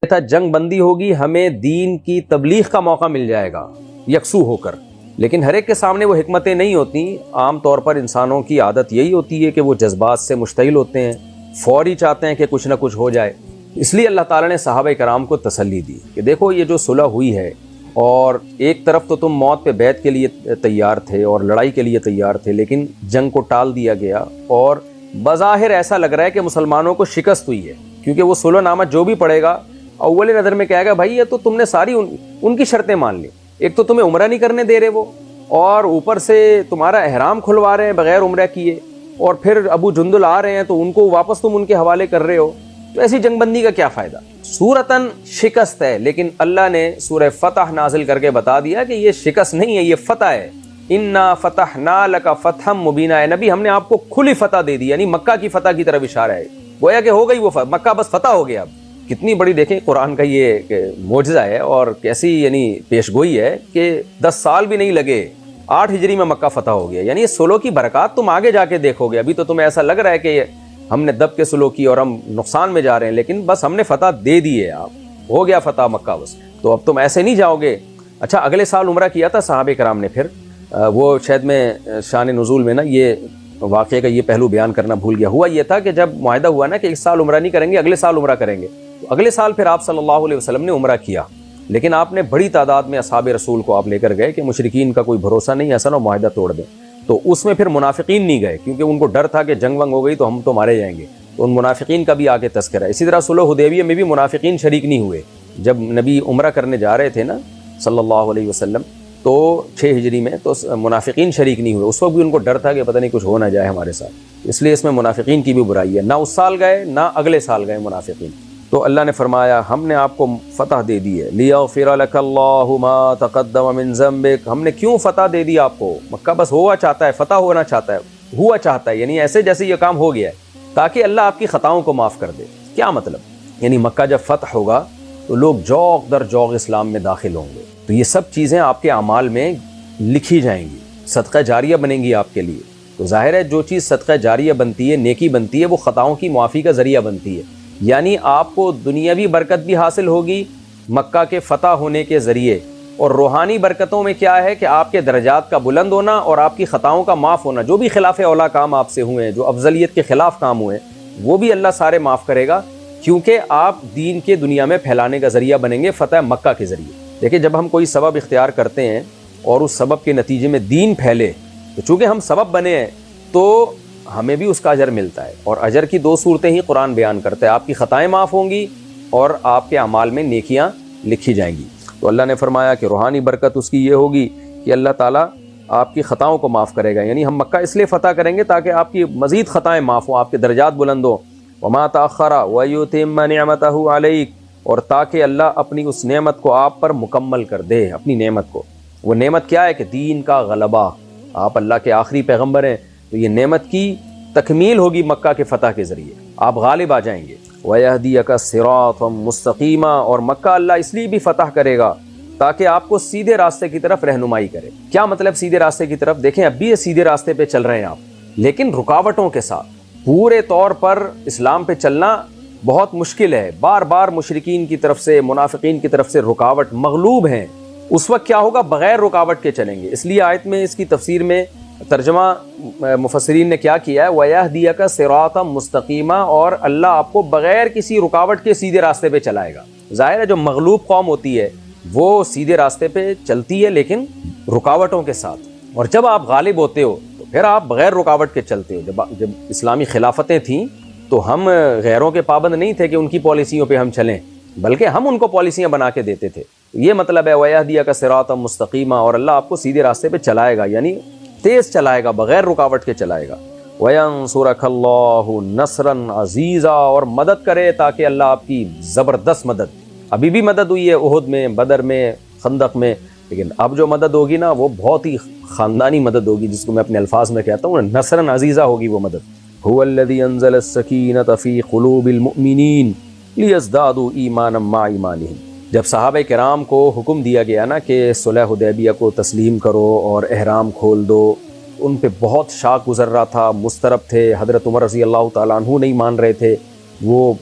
تھا جنگ بندی ہوگی ہمیں دین کی تبلیغ کا موقع مل جائے گا یکسو ہو کر، لیکن ہر ایک کے سامنے وہ حکمتیں نہیں ہوتی. عام طور پر انسانوں کی عادت یہی ہوتی ہے کہ وہ جذبات سے مشتعل ہوتے ہیں، فوری چاہتے ہیں کہ کچھ نہ کچھ ہو جائے. اس لیے اللہ تعالیٰ نے صحابہ کرام کو تسلی دی کہ دیکھو یہ جو صلح ہوئی ہے، اور ایک طرف تو تم موت پہ بیعت کے لیے تیار تھے اور لڑائی کے لیے تیار تھے، لیکن جنگ کو ٹال دیا گیا اور بظاہر ایسا لگ رہا ہے کہ مسلمانوں کو شکست ہوئی ہے، کیونکہ وہ صلح نامہ جو بھی پڑے گا اول نظر میں کہے گا بھائی یہ تو تم نے ساری ان کی شرطیں مان لی. ایک تو تمہیں عمرہ نہیں کرنے دے رہے وہ، اور اوپر سے تمہارا احرام کھلوا رہے ہیں بغیر عمرہ کیے، اور پھر ابو جندل آ رہے ہیں تو ان کو واپس تم ان کے حوالے کر رہے ہو. تو ایسی جنگ بندی کا کیا فائدہ؟ صورتاً شکست ہے، لیکن اللہ نے سورہ فتح نازل کر کے بتا دیا کہ یہ شکست نہیں ہے، یہ فتح ہے. انا فتحنا لک فتحا مبینا، ہے نبی ہم نے آپ کو کھلی فتح دے دی، یعنی مکہ کی فتح کی طرف اشارہ ہے. گویا کہ ہو گئی وہ مکہ بس فتح ہو گیا. اب کتنی بڑی دیکھیں قرآن کا یہ معجزہ ہے، اور کیسی یعنی پیش گوئی ہے کہ 10 سال بھی نہیں لگے، 8 ہجری میں مکہ فتح ہو گیا. یعنی یہ صلح کی برکات تم آگے جا کے دیکھو گے. ابھی تو تمہیں ایسا لگ رہا ہے کہ ہم نے دب کے صلح کی اور ہم نقصان میں جا رہے ہیں، لیکن بس ہم نے فتح دے دی ہے، آپ ہو گیا فتح مکہ بس. تو اب تم ایسے نہیں جاؤ گے. اچھا اگلے سال عمرہ کیا تھا صحابہ کرام نے. پھر وہ شاید میں شان نزول میں نا یہ واقعے کا یہ پہلو بیان کرنا بھول گیا. ہوا یہ تھا کہ جب معاہدہ ہوا نا کہ اس سال عمرہ نہیں کریں گے، اگلے سال عمرہ کریں گے، تو اگلے سال پھر آپ صلی اللہ علیہ وسلم نے عمرہ کیا، لیکن آپ نے بڑی تعداد میں اصحاب رسول کو آپ لے کر گئے کہ مشرکین کا کوئی بھروسہ نہیں، ایسا نہ معاہدہ توڑ دیں. تو اس میں پھر منافقین نہیں گئے، کیونکہ ان کو ڈر تھا کہ جنگ ونگ ہو گئی تو ہم تو مارے جائیں گے. تو ان منافقین کا بھی آگے تذکرہ ہے. اسی طرح صلح حدیبیہ میں بھی منافقین شریک نہیں ہوئے. جب نبی عمرہ کرنے جا رہے تھے نا صلی اللہ علیہ وسلم تو 6 ہجری میں، تو منافقین شریک نہیں ہوئے. اس وقت بھی ان کو ڈر تھا کہ پتہ نہیں کچھ ہو نہ جائے ہمارے ساتھ، اس لیے اس میں منافقین کی بھی برائی ہے. نہ اس سال گئے نہ اگلے سال گئے منافقین. تو اللہ نے فرمایا ہم نے آپ کو فتح دے دی ہے. لیغفر لک اللہ ما تقدم من ذنبک، ہم نے کیوں فتح دے دی آپ کو؟ مکہ بس ہوا چاہتا ہے، فتح ہونا چاہتا ہے، ہوا چاہتا ہے، یعنی ایسے جیسے یہ کام ہو گیا ہے، تاکہ اللہ آپ کی خطاؤں کو معاف کر دے. کیا مطلب؟ یعنی مکہ جب فتح ہوگا تو لوگ جوق در جوق اسلام میں داخل ہوں گے. تو یہ سب چیزیں آپ کے اعمال میں لکھی جائیں گی، صدقہ جاریہ بنیں گی آپ کے لیے. تو ظاہر ہے جو چیز صدقہ جاریہ بنتی ہے، نیکی بنتی ہے، وہ خطاؤں کی معافی کا ذریعہ بنتی ہے. یعنی آپ کو دنیاوی برکت بھی حاصل ہوگی مکہ کے فتح ہونے کے ذریعے، اور روحانی برکتوں میں کیا ہے کہ آپ کے درجات کا بلند ہونا اور آپ کی خطاؤں کا معاف ہونا. جو بھی خلاف اولا کام آپ سے ہوئے ہیں، جو افضلیت کے خلاف کام ہوئے ہیں، وہ بھی اللہ سارے معاف کرے گا، کیونکہ آپ دین کے دنیا میں پھیلانے کا ذریعہ بنیں گے فتح مکہ کے ذریعے. دیکھیں جب ہم کوئی سبب اختیار کرتے ہیں اور اس سبب کے نتیجے میں دین پھیلے، تو چونکہ ہم سبب بنے ہیں تو ہمیں بھی اس کا اجر ملتا ہے. اور اجر کی 2 صورتیں ہی قرآن بیان کرتا ہے، آپ کی خطائیں معاف ہوں گی اور آپ کے اعمال میں نیکیاں لکھی جائیں گی. تو اللہ نے فرمایا کہ روحانی برکت اس کی یہ ہوگی کہ اللہ تعالیٰ آپ کی خطاؤں کو معاف کرے گا. یعنی ہم مکہ اس لیے فتح کریں گے تاکہ آپ کی مزید خطائیں معاف ہوں، آپ کے درجات بلند ہوں. وما تأخر ويتم نعمته عليك، اور تاکہ اللہ اپنی اس نعمت کو آپ پر مکمل کر دے. اپنی نعمت کو، وہ نعمت کیا ہے کہ دین کا غلبہ. آپ اللہ کے آخری پیغمبر ہیں، تو یہ نعمت کی تکمیل ہوگی مکہ کے فتح کے ذریعے، آپ غالب آ جائیں گے. وَيَهْدِيَكَ صِرَاطًا مُسْتَقِيمًا، اور مکہ اللہ اس لیے بھی فتح کرے گا تاکہ آپ کو سیدھے راستے کی طرف رہنمائی کرے. کیا مطلب سیدھے راستے کی طرف؟ دیکھیں اب بھی یہ سیدھے راستے پہ چل رہے ہیں آپ، لیکن رکاوٹوں کے ساتھ. پورے طور پر اسلام پہ چلنا بہت مشکل ہے. بار بار مشرکین کی طرف سے، منافقین کی طرف سے رکاوٹ، مغلوب ہیں. اس وقت کیا ہوگا؟ بغیر رکاوٹ کے چلیں گے. اس لیے آیت میں اس کی تفسیر میں ترجمہ مفسرین نے کیا کیا ہے، وَيَهْدِيَكَ صِرَاطًا مُسْتَقِيمًا، اور اللہ آپ کو بغیر کسی رکاوٹ کے سیدھے راستے پہ چلائے گا. ظاہر ہے جو مغلوب قوم ہوتی ہے وہ سیدھے راستے پہ چلتی ہے لیکن رکاوٹوں کے ساتھ، اور جب آپ غالب ہوتے ہو تو پھر آپ بغیر رکاوٹ کے چلتے ہو. جب اسلامی خلافتیں تھیں تو ہم غیروں کے پابند نہیں تھے کہ ان کی پالیسیوں پہ ہم چلیں، بلکہ ہم ان کو پالیسیاں بنا کے دیتے تھے. یہ مطلب ہے وَيَهْدِيَكَ صِرَاطًا مُسْتَقِيمًا، اور اللہ آپ کو سیدھے راستے پہ چلائے گا، یعنی تیز چلائے گا، بغیر رکاوٹ کے چلائے گا. وَيَنصُرَكَ اللَّهُ نَصْرًا عَزِيزًا، اور مدد کرے تاکہ اللہ آپ کی زبردست مدد. ابھی بھی مدد ہوئی ہے احد میں، بدر میں، خندق میں، لیکن اب جو مدد ہوگی نا وہ بہت ہی خاندانی مدد ہوگی، جس کو میں اپنے الفاظ میں کہتا ہوں نصرًا عزیزا ہوگی وہ مدد. هُوَ الَّذِي أَنزَلَ السَّكِينَةَ فِي قُلُوبِ الْمُؤْمِنِينَ لِيَزْدَادُوا إِيمَانًا مَعَ إِيمَانِهِمْ. جب صحابہ کرام کو حکم دیا گیا نا کہ صلح حدیبیہ کو تسلیم کرو اور احرام کھول دو، ان پہ بہت شاق گزر رہا تھا، مضطرب تھے. حضرت عمر رضی اللہ تعالیٰ عنہ نہیں مان رہے تھے، وہ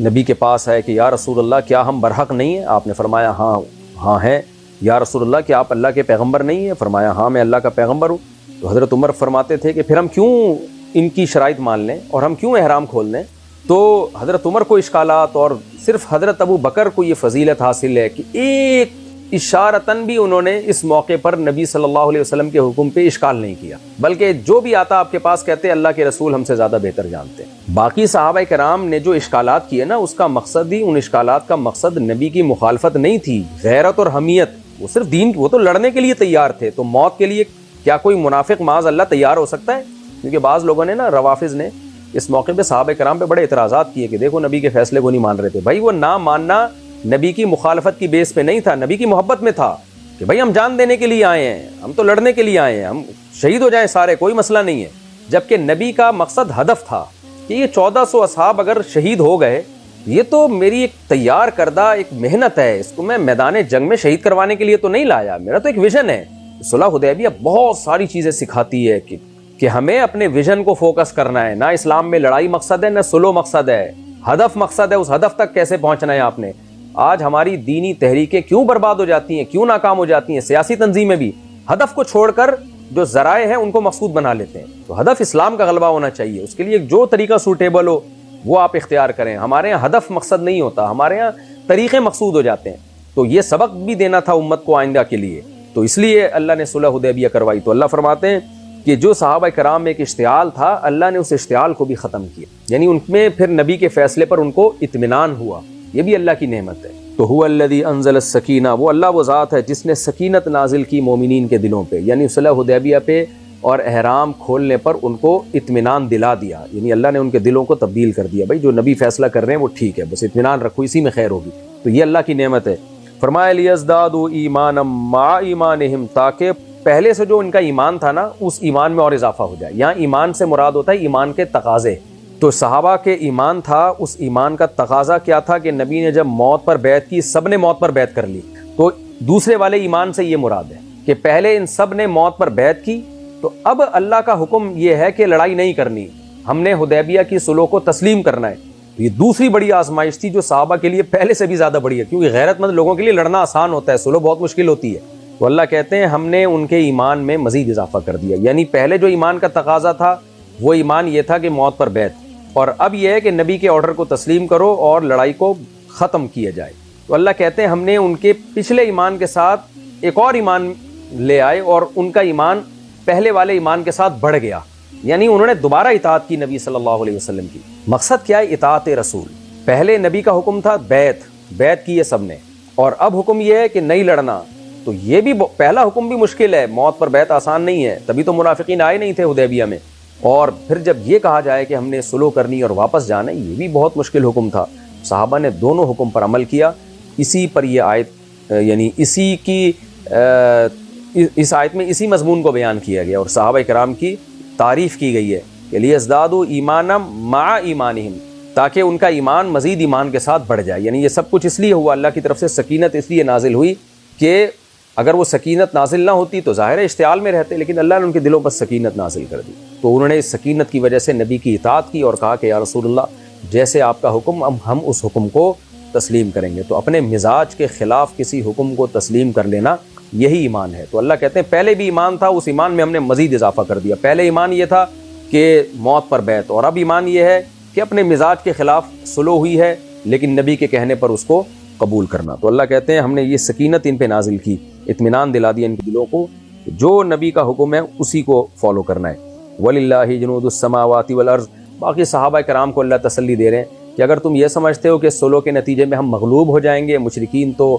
نبی کے پاس آئے کہ یا رسول اللہ کیا ہم برحق نہیں ہیں؟ آپ نے فرمایا ہاں ہیں۔ یا رسول اللہ کیا آپ اللہ کے پیغمبر نہیں ہیں؟ فرمایا ہاں میں اللہ کا پیغمبر ہوں۔ تو حضرت عمر فرماتے تھے کہ پھر ہم کیوں ان کی شرائط مان لیں اور ہم کیوں احرام کھول لیں؟ تو حضرت عمر کو اشکالات اور صرف حضرت ابو بکر کو یہ فضیلت حاصل ہے کہ ایک اشارتاً بھی انہوں نے اس موقع پر نبی صلی اللہ علیہ وسلم کے حکم پہ اشکال نہیں کیا، بلکہ جو بھی آتا آپ کے پاس کہتے اللہ کے رسول ہم سے زیادہ بہتر جانتے ہیں۔ باقی صحابہ کرام نے جو اشکالات کیے نا، اس کا مقصد ہی، ان اشکالات کا مقصد نبی کی مخالفت نہیں تھی، غیرت اور حمیت۔ وہ صرف دین، وہ تو لڑنے کے لیے تیار تھے، تو موت کے لیے کیا کوئی منافق معاذ اللہ تیار ہو سکتا ہے؟ کیونکہ بعض لوگوں نے نا، روافظ نے اس موقع پہ صحابہ کرام پہ بڑے اعتراضات کیے کہ دیکھو نبی کے فیصلے کو نہیں مان رہے تھے۔ بھائی وہ نہ ماننا نبی کی مخالفت کی بیس پہ نہیں تھا، نبی کی محبت میں تھا کہ بھائی ہم جان دینے کے لیے آئے ہیں، ہم تو لڑنے کے لیے آئے ہیں، ہم شہید ہو جائیں سارے، کوئی مسئلہ نہیں ہے۔ جبکہ نبی کا مقصد، ہدف تھا کہ یہ 1400 اصحاب اگر شہید ہو گئے، یہ تو میری ایک تیار کردہ ایک محنت ہے، اس کو میں میدان جنگ میں شہید کروانے کے لیے تو نہیں لایا، میرا تو ایک ویژن ہے۔ صلح حدیبیہ بہت ساری چیزیں سکھاتی ہے کہ ہمیں اپنے ویژن کو فوکس کرنا ہے۔ نہ اسلام میں لڑائی مقصد ہے، نہ سلو مقصد ہے، ہدف مقصد ہے۔ اس ہدف تک کیسے پہنچنا ہے آپ نے؟ آج ہماری دینی تحریکیں کیوں برباد ہو جاتی ہیں، کیوں ناکام ہو جاتی ہیں؟ سیاسی تنظیمیں بھی ہدف کو چھوڑ کر جو ذرائع ہیں ان کو مقصود بنا لیتے ہیں۔ تو ہدف اسلام کا غلبہ ہونا چاہیے، اس کے لیے جو طریقہ سوٹیبل ہو وہ آپ اختیار کریں۔ ہمارے یہاں ہدف مقصد نہیں ہوتا، ہمارے یہاں طریقے مقصود ہو جاتے ہیں۔ تو یہ سبق بھی دینا تھا امت کو آئندہ کے لیے، تو اس لیے اللہ نے صلح حدیبیہ کروائی۔ تو اللہ فرماتے ہیں کہ جو صحابہ کرام میں ایک اشتعال تھا، اللہ نے اس اشتعال کو بھی ختم کیا، یعنی ان میں پھر نبی کے فیصلے پر ان کو اطمینان ہوا۔ یہ بھی اللہ کی نعمت ہے۔ تو هو الذی انزل السکینہ، وہ اللہ وہ ذات ہے جس نے سکینت نازل کی مومنین کے دلوں پہ، یعنی صلح حدیبیہ پہ اور احرام کھولنے پر ان کو اطمینان دلا دیا، یعنی اللہ نے ان کے دلوں کو تبدیل کر دیا۔ بھائی جو نبی فیصلہ کر رہے ہیں وہ ٹھیک ہے، بس اطمینان رکھو، اسی میں خیر ہوگی۔ تو یہ اللہ کی نعمت ہے۔ فرمایا لیزدادوا ایمانا مع ایمانہم، تاکہ پہلے سے جو ان کا ایمان تھا نا، اس ایمان میں اور اضافہ ہو جائے۔ یہاں ایمان سے مراد ہوتا ہے ایمان کے تقاضے۔ تو صحابہ کے ایمان تھا، اس ایمان کا تقاضا کیا تھا کہ نبی نے جب موت پر بیعت کی، سب نے موت پر بیعت کر لی۔ تو دوسرے والے ایمان سے یہ مراد ہے کہ پہلے ان سب نے موت پر بیعت کی، تو اب اللہ کا حکم یہ ہے کہ لڑائی نہیں کرنی، ہم نے حدیبیہ کی صلح کو تسلیم کرنا ہے۔ یہ دوسری بڑی آزمائش تھی جو صحابہ کے لیے پہلے سے بھی زیادہ بڑی ہے، کیونکہ غیرت مند لوگوں کے لیے لڑنا آسان ہوتا ہے، صلح بہت مشکل ہوتی ہے۔ تو اللہ کہتے ہیں ہم نے ان کے ایمان میں مزید اضافہ کر دیا، یعنی پہلے جو ایمان کا تقاضا تھا وہ ایمان یہ تھا کہ موت پر بیعت، اور اب یہ ہے کہ نبی کے آرڈر کو تسلیم کرو اور لڑائی کو ختم کیا جائے۔ تو اللہ کہتے ہیں ہم نے ان کے پچھلے ایمان کے ساتھ ایک اور ایمان لے آئے، اور ان کا ایمان پہلے والے ایمان کے ساتھ بڑھ گیا، یعنی انہوں نے دوبارہ اطاعت کی نبی صلی اللہ علیہ وسلم کی۔ مقصد کیا ہے؟ اطاعت رسول۔ پہلے نبی کا حکم تھا بیعت کی ہے سب نے، اور اب حکم یہ ہے کہ نہیں لڑنا۔ تو یہ بھی پہلا حکم بھی مشکل ہے، موت پر بیعت آسان نہیں ہے، تبھی تو منافقین آئے نہیں تھے حدیبیہ میں۔ اور پھر جب یہ کہا جائے کہ ہم نے صلح کرنی اور واپس جانا، یہ بھی بہت مشکل حکم تھا۔ صحابہ نے دونوں حکم پر عمل کیا۔ اسی پر یہ آیت، یعنی اس آیت میں اسی مضمون کو بیان کیا گیا، اور صحابہ کرام کی تعریف کی گئی ہے کہ لیزدادوا ایمانا مع ایمانہم، تاکہ ان کا ایمان مزید ایمان کے ساتھ بڑھ جائے۔ یعنی یہ سب کچھ اس لیے ہوا، اللہ کی طرف سے سکینت اس لیے نازل ہوئی کہ اگر وہ سکینت نازل نہ ہوتی تو ظاہر ہے اشتعال میں رہتے، لیکن اللہ نے ان کے دلوں پر سکینت نازل کر دی۔ تو انہوں نے اس سکینت کی وجہ سے نبی کی اطاعت کی اور کہا کہ یا رسول اللہ جیسے آپ کا حکم، ہم اس حکم کو تسلیم کریں گے۔ تو اپنے مزاج کے خلاف کسی حکم کو تسلیم کر لینا، یہی ایمان ہے۔ تو اللہ کہتے ہیں پہلے بھی ایمان تھا، اس ایمان میں ہم نے مزید اضافہ کر دیا۔ پہلے ایمان یہ تھا کہ موت پر بیعت، اور اب ایمان یہ ہے کہ اپنے مزاج کے خلاف صلح ہوئی ہے لیکن نبی کے کہنے پر اس کو قبول کرنا۔ تو اللہ کہتے ہیں ہم نے یہ سکینت ان پہ نازل کی، اطمینان دلا دیا ان کے دلوں کو، جو نبی کا حکم ہے اسی کو فالو کرنا ہے۔ وَلِلَّهِ جُنُودُ السَّمَاوَاتِ وَالْأَرْضِ، باقی صحابہ کرام کو اللہ تسلی دے رہے ہیں کہ اگر تم یہ سمجھتے ہو کہ صلح کے نتیجے میں ہم مغلوب ہو جائیں گے، مشرکین تو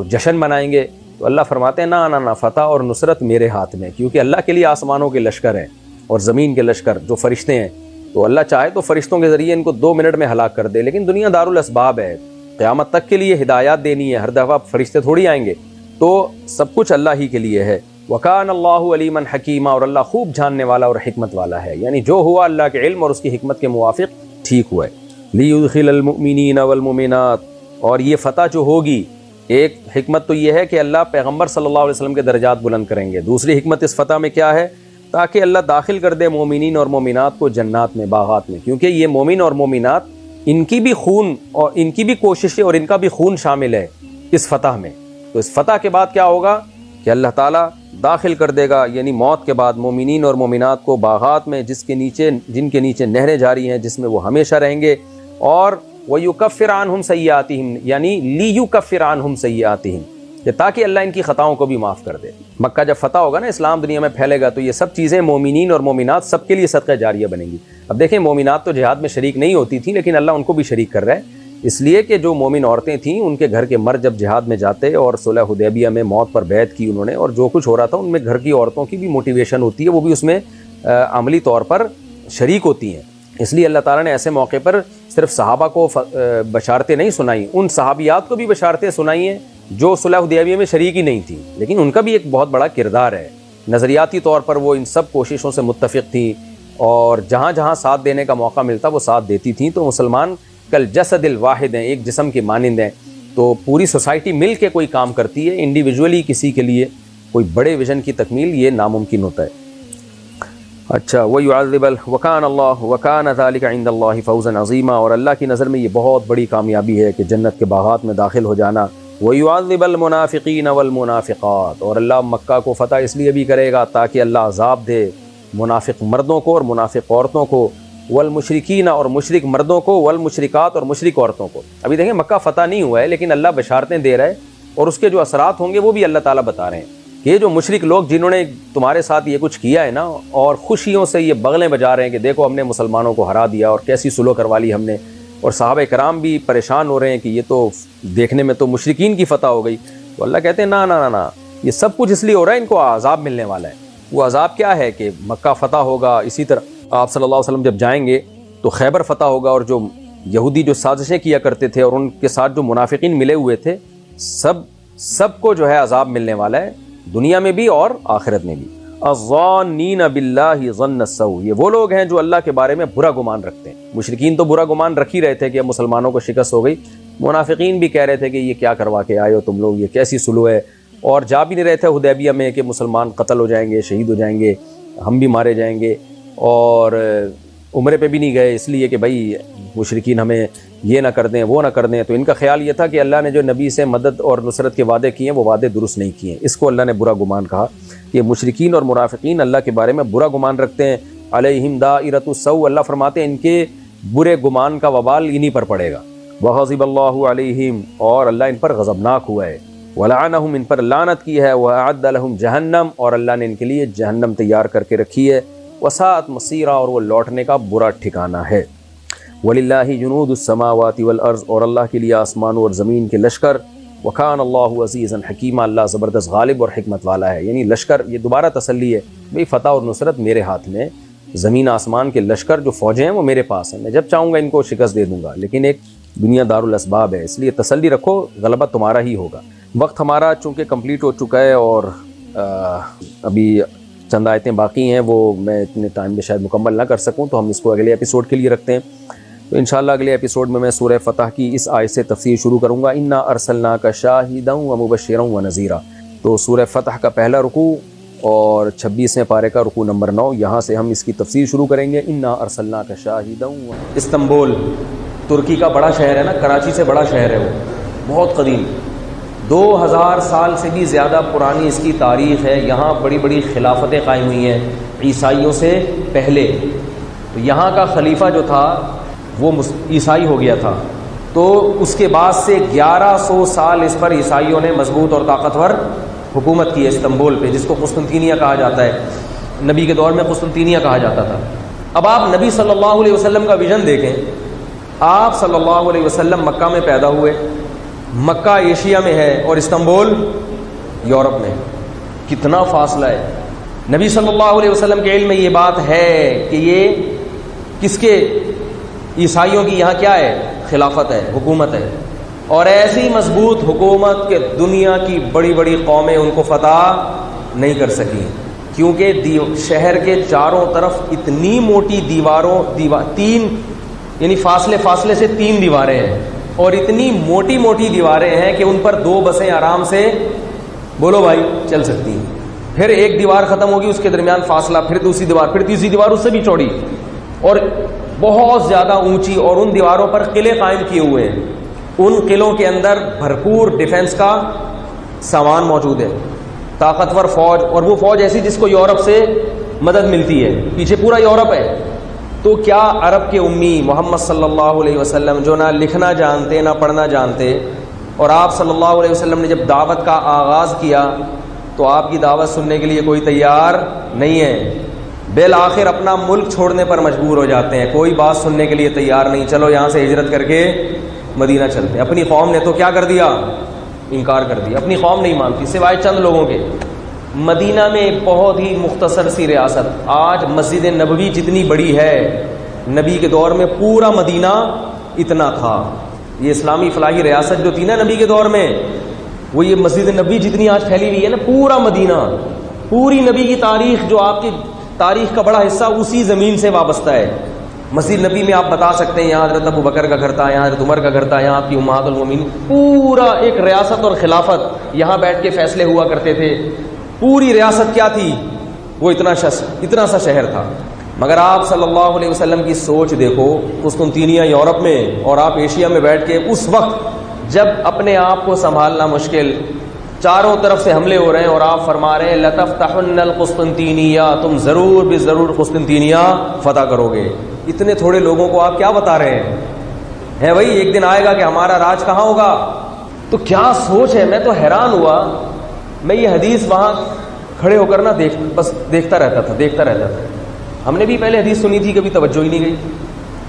جشن منائیں گے، تو اللہ فرماتے ہیں نہ، فتح اور نصرت میرے ہاتھ میں، کیونکہ اللہ کے لیے آسمانوں کے لشکر ہیں اور زمین کے لشکر جو فرشتے ہیں، تو اللہ چاہے تو فرشتوں کے ذریعے ان کو 2 منٹ میں ہلاک کر دے، لیکن دنیا دارالاسباب ہے، قیامت تک کے لیے ہدایات دینی ہے، ہر دفعہ فرشتے تھوڑی آئیں گے، تو سب کچھ اللہ ہی کے لیے ہے۔ وَكَانَ اللَّهُ عَلِيمًا حَكِيمًا، اور اللہ خوب جاننے والا اور حکمت والا ہے، یعنی جو ہوا اللہ کے علم اور اس کی حکمت کے موافق ٹھیک ہوا ہے۔ لِيُدْخِلَ الْمُؤْمِنِينَ وَالْمُؤْمِنَاتِ، اور یہ فتح جو ہوگی، ایک حکمت تو یہ ہے کہ اللہ پیغمبر صلی اللہ علیہ وسلم کے درجات بلند کریں گے، دوسری حکمت اس فتح میں کیا ہے؟ تاکہ اللہ داخل کر دے مومنین اور مومنات کو جنات میں، باغات میں، کیونکہ یہ مومن اور مومنات ان کی بھی خون اور ان کی بھی کوششیں اور ان کا بھی خون شامل ہے اس فتح میں. تو اس فتح کے بعد کیا ہوگا کہ اللہ تعالیٰ داخل کر دے گا، یعنی موت کے بعد مومنین اور مومنات کو باغات میں جن کے نیچے نہریں جاری ہیں، جس میں وہ ہمیشہ رہیں گے. اور وَيُكَفِّرْ عَنْهُمْ سَيِّئَاتِهِمْ، یعنی لِيُكَفِّرْ عَنْهُمْ سَيِّئَاتِهِمْ، کہ تاکہ اللہ ان کی خطاؤں کو بھی معاف کر دے. مکہ جب فتح ہوگا نا، اسلام دنیا میں پھیلے گا، تو یہ سب چیزیں مومنین اور مومنات سب کے لیے صدقہ جاریہ بنیں گی. اب دیکھیں، مومنات تو جہاد میں شریک نہیں ہوتی تھیں، لیکن اللہ ان کو بھی شریک کر رہا ہے، اس لیے کہ جو مومن عورتیں تھیں ان کے گھر کے مرد جب جہاد میں جاتے اور صلح حدیبیہ میں موت پر بیعت کی انہوں نے، اور جو کچھ ہو رہا تھا ان میں گھر کی عورتوں کی بھی موٹیویشن ہوتی ہے، وہ بھی اس میں عملی طور پر شریک ہوتی ہیں. اس لیے اللہ تعالیٰ نے ایسے موقع پر صرف صحابہ کو بشارتیں نہیں سنائیں، ان صحابیات کو بھی بشارتیں سنائی ہیں جو صلح حدیبیہ میں شریک ہی نہیں تھیں، لیکن ان کا بھی ایک بہت بڑا کردار ہے. نظریاتی طور پر وہ ان سب کوششوں سے متفق تھیں اور جہاں جہاں ساتھ دینے کا موقع ملتا وہ ساتھ دیتی تھیں. تو مسلمان کل جسد الواحد ہیں، ایک جسم کے مانند ہیں. تو پوری سوسائٹی مل کے کوئی کام کرتی ہے، انڈیویجولی کسی کے لیے کوئی بڑے ویژن کی تکمیل یہ ناممکن ہوتا ہے. اچھا، وَيُعَذِّبَ وَكَانَ اللَّهُ وَكَانَ ذَلِكَ عِندَ اللَّهِ فَوْزًا عَظِيمًا، اور اللہ کی نظر میں یہ بہت بڑی کامیابی ہے کہ جنت کے باغات میں داخل ہو جانا. وَيُعَذِّبَ الْمُنَافِقِينَ وَالْمُنَافِقَاتِ، اور اللہ مکہ کو فتح اس لیے بھی کرے گا تاکہ اللہ عذاب دے منافق مردوں کو اور منافق عورتوں کو، والمشرکین، اور مشرک مردوں کو، والمشرکات، اور مشرک عورتوں کو. ابھی دیکھیں مکہ فتح نہیں ہوا ہے، لیکن اللہ بشارتیں دے رہا ہے اور اس کے جو اثرات ہوں گے وہ بھی اللہ تعالیٰ بتا رہے ہیں. یہ جو مشرک لوگ جنہوں نے تمہارے ساتھ یہ کچھ کیا ہے نا، اور خوشیوں سے یہ بغلیں بجا رہے ہیں کہ دیکھو ہم نے مسلمانوں کو ہرا دیا اور کیسی صلح کروا لی ہم نے، اور صحابہ کرام بھی پریشان ہو رہے ہیں کہ یہ تو دیکھنے میں تو مشرکین کی فتح ہو گئی. تو اللہ کہتے ہیں نا نا نا، یہ سب کچھ اس لیے ہو رہا ہے، ان کو عذاب ملنے والا ہے. وہ عذاب کیا ہے کہ مکہ فتح ہوگا، اسی طرح آپ صلی اللہ علیہ وسلم جب جائیں گے تو خیبر فتح ہوگا، اور جو یہودی جو سازشیں کیا کرتے تھے اور ان کے ساتھ جو منافقین ملے ہوئے تھے، سب کو جو ہے عذاب ملنے والا ہے، دنیا میں بھی اور آخرت میں بھی. الظانین باللہ ظن السوء، یہ وہ لوگ ہیں جو اللہ کے بارے میں برا گمان رکھتے ہیں. مشرکین تو برا گمان رکھ ہی رہے تھے کہ اب مسلمانوں کو شکست ہو گئی، منافقین بھی کہہ رہے تھے کہ یہ کیا کروا کے آئے ہو تم لوگ، یہ کیسی صلح ہے، اور جا بھی نہیں رہے تھے حدیبیہ میں کہ مسلمان قتل ہو جائیں گے، شہید ہو جائیں گے، ہم بھی مارے جائیں گے. اور عمرے پہ بھی نہیں گئے اس لیے کہ بھائی مشرکین ہمیں یہ نہ کر دیں وہ نہ کر دیں. تو ان کا خیال یہ تھا کہ اللہ نے جو نبی سے مدد اور نصرت کے وعدے کیے ہیں وہ وعدے درست نہیں کیے ہیں. اس کو اللہ نے برا گمان کہا کہ مشرکین اور منافقین اللہ کے بارے میں برا گمان رکھتے ہیں. علیہم دائرۃ السوء، اللہ فرماتے ہیں ان کے برے گمان کا وبال انہی پر پڑے گا. وغضب اللہ علیہم، اور اللہ ان پر غضبناک ہوا ہے. ولعنہم، ان پر لعنت کی ہے. وأعد لہم جہنم، اور اللہ نے ان کے لیے جہنم تیار کر کے رکھی ہے. وساءت مصیرا، اور وہ لوٹنے کا برا ٹھکانہ ہے. وَلِلَّهِ جُنُودُ السَّمَاوَاتِ وَالْأَرْضِ، اور اللہ کے لیے آسمانوں اور زمین کے لشکر. وَكَانَ اللَّهُ عَزِيزًا حَكِيمًا، اللہ زبردست غالب اور حکمت والا ہے. یعنی لشکر، یہ دوبارہ تسلی ہے بھئی فتح اور نصرت میرے ہاتھ میں، زمین آسمان کے لشکر جو فوجیں ہیں وہ میرے پاس ہیں، میں جب چاہوں گا ان کو شکست دے دوں گا. لیکن ایک دنیا دارالاسباب ہے، اس لیے تسلی رکھو، غلبہ تمہارا ہی ہوگا. وقت ہمارا چونکہ کمپلیٹ ہو چکا ہے اور ابھی چند آیتیں باقی ہیں، وہ میں اتنے ٹائم میں شاید مکمل نہ کر سکوں، تو ہم اس کو اگلے ایپیسوڈ کے لیے رکھتے ہیں. تو انشاءاللہ اگلے ایپیسوڈ میں سورہ فتح کی اس آیت سے تفسیر شروع کروں گا. انا ارسلناک شاہدا ومبشرا ونذیرا. تو سورہ فتح کا پہلا رکوع اور 26ویں پارے کا رکوع نمبر 9، یہاں سے ہم اس کی تفسیر شروع کریں گے. انا ارسلناک شاہدا. استنبول ترکی کا بڑا شہر ہے نا، کراچی سے بڑا شہر ہے، وہ بہت قدیم، 2000 سال سے بھی زیادہ پرانی اس کی تاریخ ہے. یہاں بڑی بڑی خلافتیں قائم ہوئی ہیں عیسائیوں سے پہلے. تو یہاں کا خلیفہ جو تھا وہ عیسائی ہو گیا تھا، تو اس کے بعد سے 1100 سال اس پر عیسائیوں نے مضبوط اور طاقتور حکومت کی ہے استنبول پہ، جس کو قسطنطینیہ کہا جاتا ہے. نبی کے دور میں قسطنطینیہ کہا جاتا تھا. اب آپ نبی صلی اللہ علیہ وسلم کا ویژن دیکھیں. آپ صلی اللہ علیہ وسلم مکہ میں پیدا ہوئے، مکہ ایشیا میں ہے اور استنبول یورپ میں. کتنا فاصلہ ہے. نبی صلی اللہ علیہ وسلم کے علم میں یہ بات ہے کہ یہ کس کے، عیسائیوں کی یہاں کیا ہے، خلافت ہے، حکومت ہے. اور ایسی مضبوط حکومت کہ دنیا کی بڑی بڑی قومیں ان کو فتح نہیں کر سکیں، کیونکہ شہر کے چاروں طرف اتنی موٹی تین یعنی فاصلے سے 3 دیواریں ہیں، اور اتنی موٹی موٹی دیواریں ہیں کہ ان پر 2 بسیں آرام سے، بولو بھائی، چل سکتی ہیں. پھر ایک دیوار ختم ہوگی، اس کے درمیان فاصلہ، پھر دوسری دیوار، پھر تیسری دیوار اس سے بھی چوڑی. اور بہت زیادہ اونچی، اور ان دیواروں پر قلعے قائم کیے ہوئے ہیں. ان قلعوں کے اندر بھرپور ڈیفنس کا سامان موجود ہے، طاقتور فوج، اور وہ فوج ایسی جس کو یورپ سے مدد ملتی ہے، پیچھے پورا یورپ ہے. تو کیا عرب کے امی محمد صلی اللہ علیہ وسلم جو نہ لکھنا جانتے نہ پڑھنا جانتے، اور آپ صلی اللہ علیہ وسلم نے جب دعوت کا آغاز کیا تو آپ کی دعوت سننے کے لیے کوئی تیار نہیں ہے، بالآخر اپنا ملک چھوڑنے پر مجبور ہو جاتے ہیں، کوئی بات سننے کے لیے تیار نہیں، چلو یہاں سے ہجرت کر کے مدینہ چلتے ہیں. اپنی قوم نے تو کیا کر دیا؟ انکار کر دیا، اپنی قوم نہیں مانتی سوائے چند لوگوں کے. مدینہ میں ایک بہت ہی مختصر سی ریاست، آج مسجد نبوی جتنی بڑی ہے، نبی کے دور میں پورا مدینہ اتنا تھا. یہ اسلامی فلاحی ریاست جو تھی نا نبی کے دور میں، وہ یہ مسجد نبوی جتنی آج پھیلی ہوئی ہے نا، پورا مدینہ، پوری نبی کی تاریخ، جو آپ کی تاریخ کا بڑا حصہ اسی زمین سے وابستہ ہے. مسجد نبی میں آپ بتا سکتے ہیں یہاں حضرت ابو بکر کا گھر تھا، یہاں حضرت عمر کا گھر تھا، یہاں آپ کی امہات المومنین، پورا ایک ریاست اور خلافت، یہاں بیٹھ کے فیصلے ہوا کرتے تھے. پوری ریاست کیا تھی؟ وہ اتنا سا شہر تھا. مگر آپ صلی اللہ علیہ وسلم کی سوچ دیکھو، قسطنطینیہ یورپ میں اور آپ ایشیا میں بیٹھ کے، اس وقت جب اپنے آپ کو سنبھالنا مشکل، چاروں طرف سے حملے ہو رہے ہیں، اور آپ فرما رہے ہیں لَتَفْتَحُنَّ الْقُسْطُنْطِینِیَّہ، تم ضرور بھی ضرور قسطنطینیہ فتح کرو گے. اتنے تھوڑے لوگوں کو آپ کیا بتا رہے ہیں بھائی ایک دن آئے گا کہ ہمارا راج کہاں ہوگا. تو کیا سوچ ہے. میں تو حیران ہوا. میں یہ حدیث وہاں کھڑے ہو کر نا بس دیکھتا رہتا تھا. ہم نے بھی پہلے حدیث سنی تھی، کبھی توجہ ہی نہیں گئی.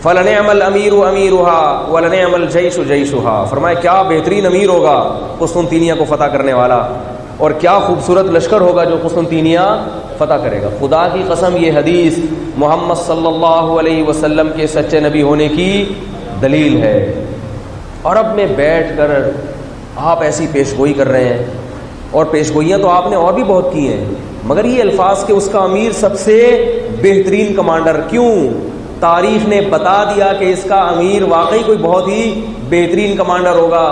فَلَنِعْمَ الْأَمِيرُ أَمِيرُهَا وَلَنِعْمَ الْجَيْشُ جَيْشُهَا. فرمایا کیا بہترین امیر ہوگا قسطنطینیہ کو فتح کرنے والا، اور کیا خوبصورت لشکر ہوگا جو قسطنطینیہ فتح کرے گا. خدا کی قسم یہ حدیث محمد صلی اللہ علیہ وسلم کے سچے نبی ہونے کی دلیل ہے. عرب میں بیٹھ کر آپ ایسی پیشگوئی کر رہے ہیں، اور پیشگوئیاں تو آپ نے اور بھی بہت کی ہیں، مگر یہ الفاظ کہ اس کا امیر سب سے بہترین کمانڈر. کیوں؟ تاریخ نے بتا دیا کہ اس کا امیر واقعی کوئی بہت ہی بہترین کمانڈر ہوگا.